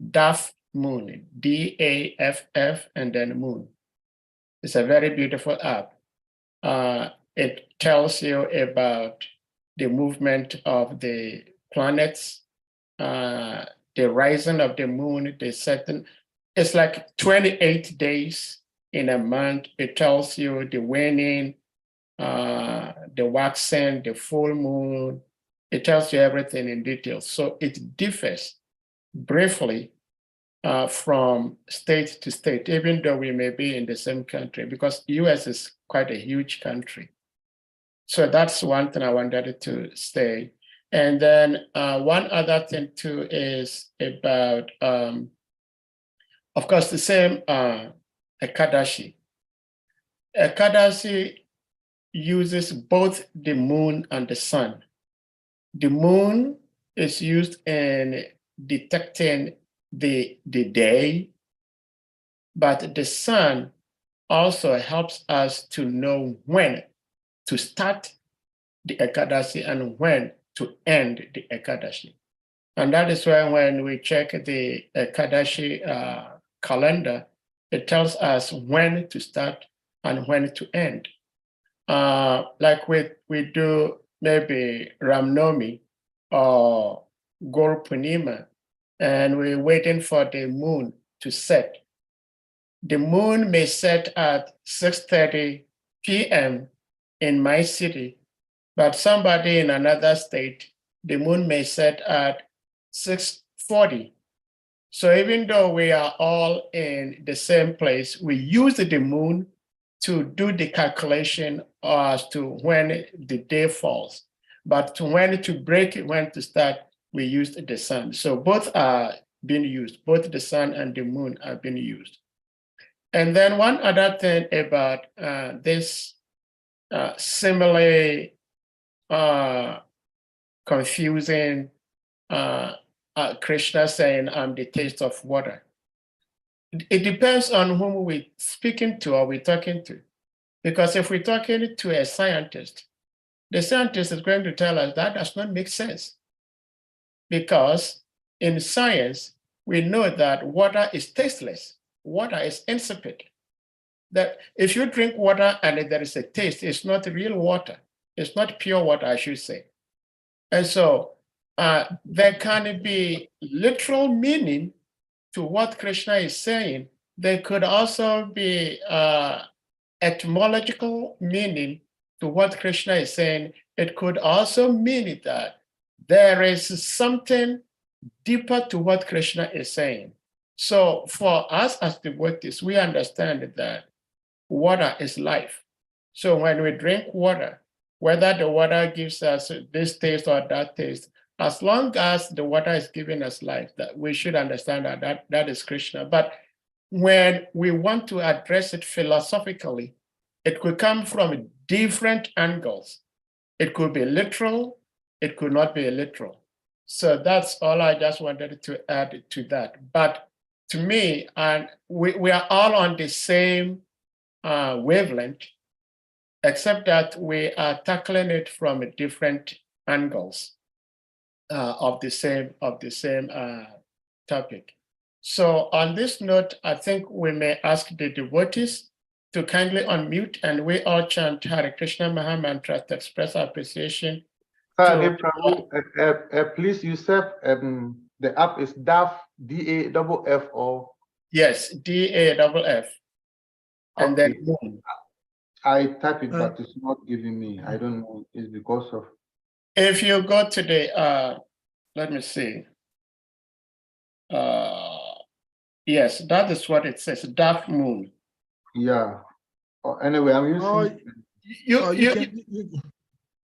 DAF Moon, D-A-F-F, and then Moon. It's a very beautiful app. It tells you about the movement of the planets, the rising of the moon, the setting. It's like 28 days in a month. It tells you the waning, the waxing, the full moon. It tells you everything in detail. So it differs briefly from state to state, even though we may be in the same country, because US is quite a huge country. So that's one thing I wanted to say. And then one other thing too is about, of course, the same Ekadashi. Ekadashi uses both the moon and the sun. The moon is used in detecting the day, but the sun also helps us to know when to start the Ekadashi and when to end the Ekadashi. And that is why when we check the Ekadashi calendar, it tells us when to start and when to end. Like we do maybe Ramnomi or Guru Purnima, and we're waiting for the moon to set. The moon may set at 6:30 p.m. in my city, but somebody in another state, the moon may set at 6:40 So even though we are all in the same place, we use the moon to do the calculation as to when the day falls. But to when to break it, when to start, we used the sun. So both are being used, both the sun and the moon are being used. And then one other thing about this similarly confusing Krishna saying, I'm the taste of water. It depends on whom we're speaking to or we're talking to. Because if we're talking to a scientist, the scientist is going to tell us that does not make sense. Because in science, we know that water is tasteless. Water is insipid. That if you drink water and there is a taste, it's not real water. It's not pure water, I should say. And so there can be literal meaning to what Krishna is saying. There could also be etymological meaning to what Krishna is saying. It could also mean that there is something deeper to what Krishna is saying. So for us as devotees, we understand that water is life. So when we drink water, whether the water gives us this taste or that taste, as long as the water is giving us life, that we should understand that is Krishna. But when we want to address it philosophically, it could come from different angles. It could be literal, it could not be literal. So that's all I just wanted to add to that. But to me, and we are all on the same wavelength, except that we are tackling it from different angles of the same topic. So on this note, I think we may ask the devotees to kindly unmute and we all chant Hare Krishna Maha Mantra to express our appreciation. Prabhu, please, you said the app is DAF, DAFF or? Yes, DAFF. And then moon. I type it, but it's not giving me. I don't know. It's because of. If you go to the, let me see. Yes, that is what it says, dark moon. Yeah. Anyway, I'm using.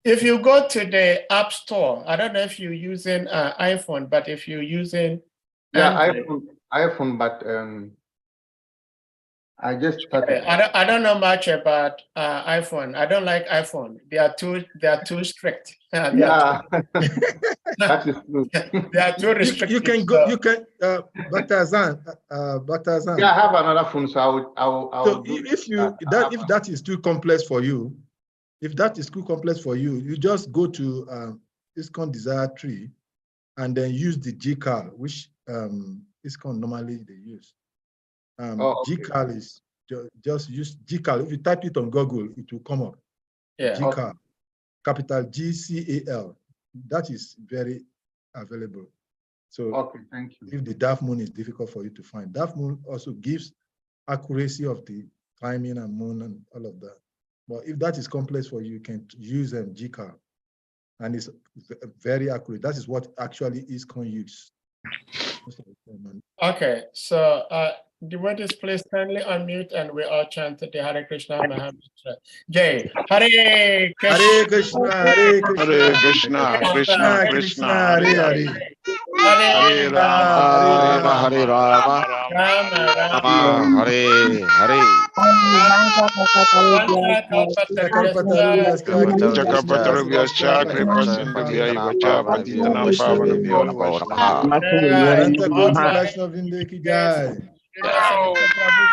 If you go to the App Store, I don't know if you're using iPhone, but if you're using iPhone, but I just started. I don't know much about iPhone. I don't like iPhone. They are too strict. Yeah, that is true. They are too restrictive. You can go. You can, Batazan. Yeah, I have another phone, so I will. So if that is too complex for you, you just go to ISKCON Desire Tree, and then use the GCAL, which ISKCON normally they use. Okay. GCAL is just use GCAL. If you type it on Google, it will come up. Yeah. GCAL, capital GCAL. That is very available. So okay, thank you. If the dark moon is difficult for you to find, dark moon also gives accuracy of the timing and moon and all of that. But if that is complex for you, you can use GCAL, and it's very accurate. That is what actually ISKCON use. Okay, so devotees, please kindly unmute and we all chant the Hare Krishna Maha Mantra. Jai Hare Krishna, Hare Krishna, Hare Krishna, Krishna Krishna, Hare Hare. Hare Rama, Hare Rama, Rama Hare Hare. Chakapatarubhyascha, Kripasinbhagyayivacha, Patitanam Pavanabhyo Namo Namaha. Vindeki Jai.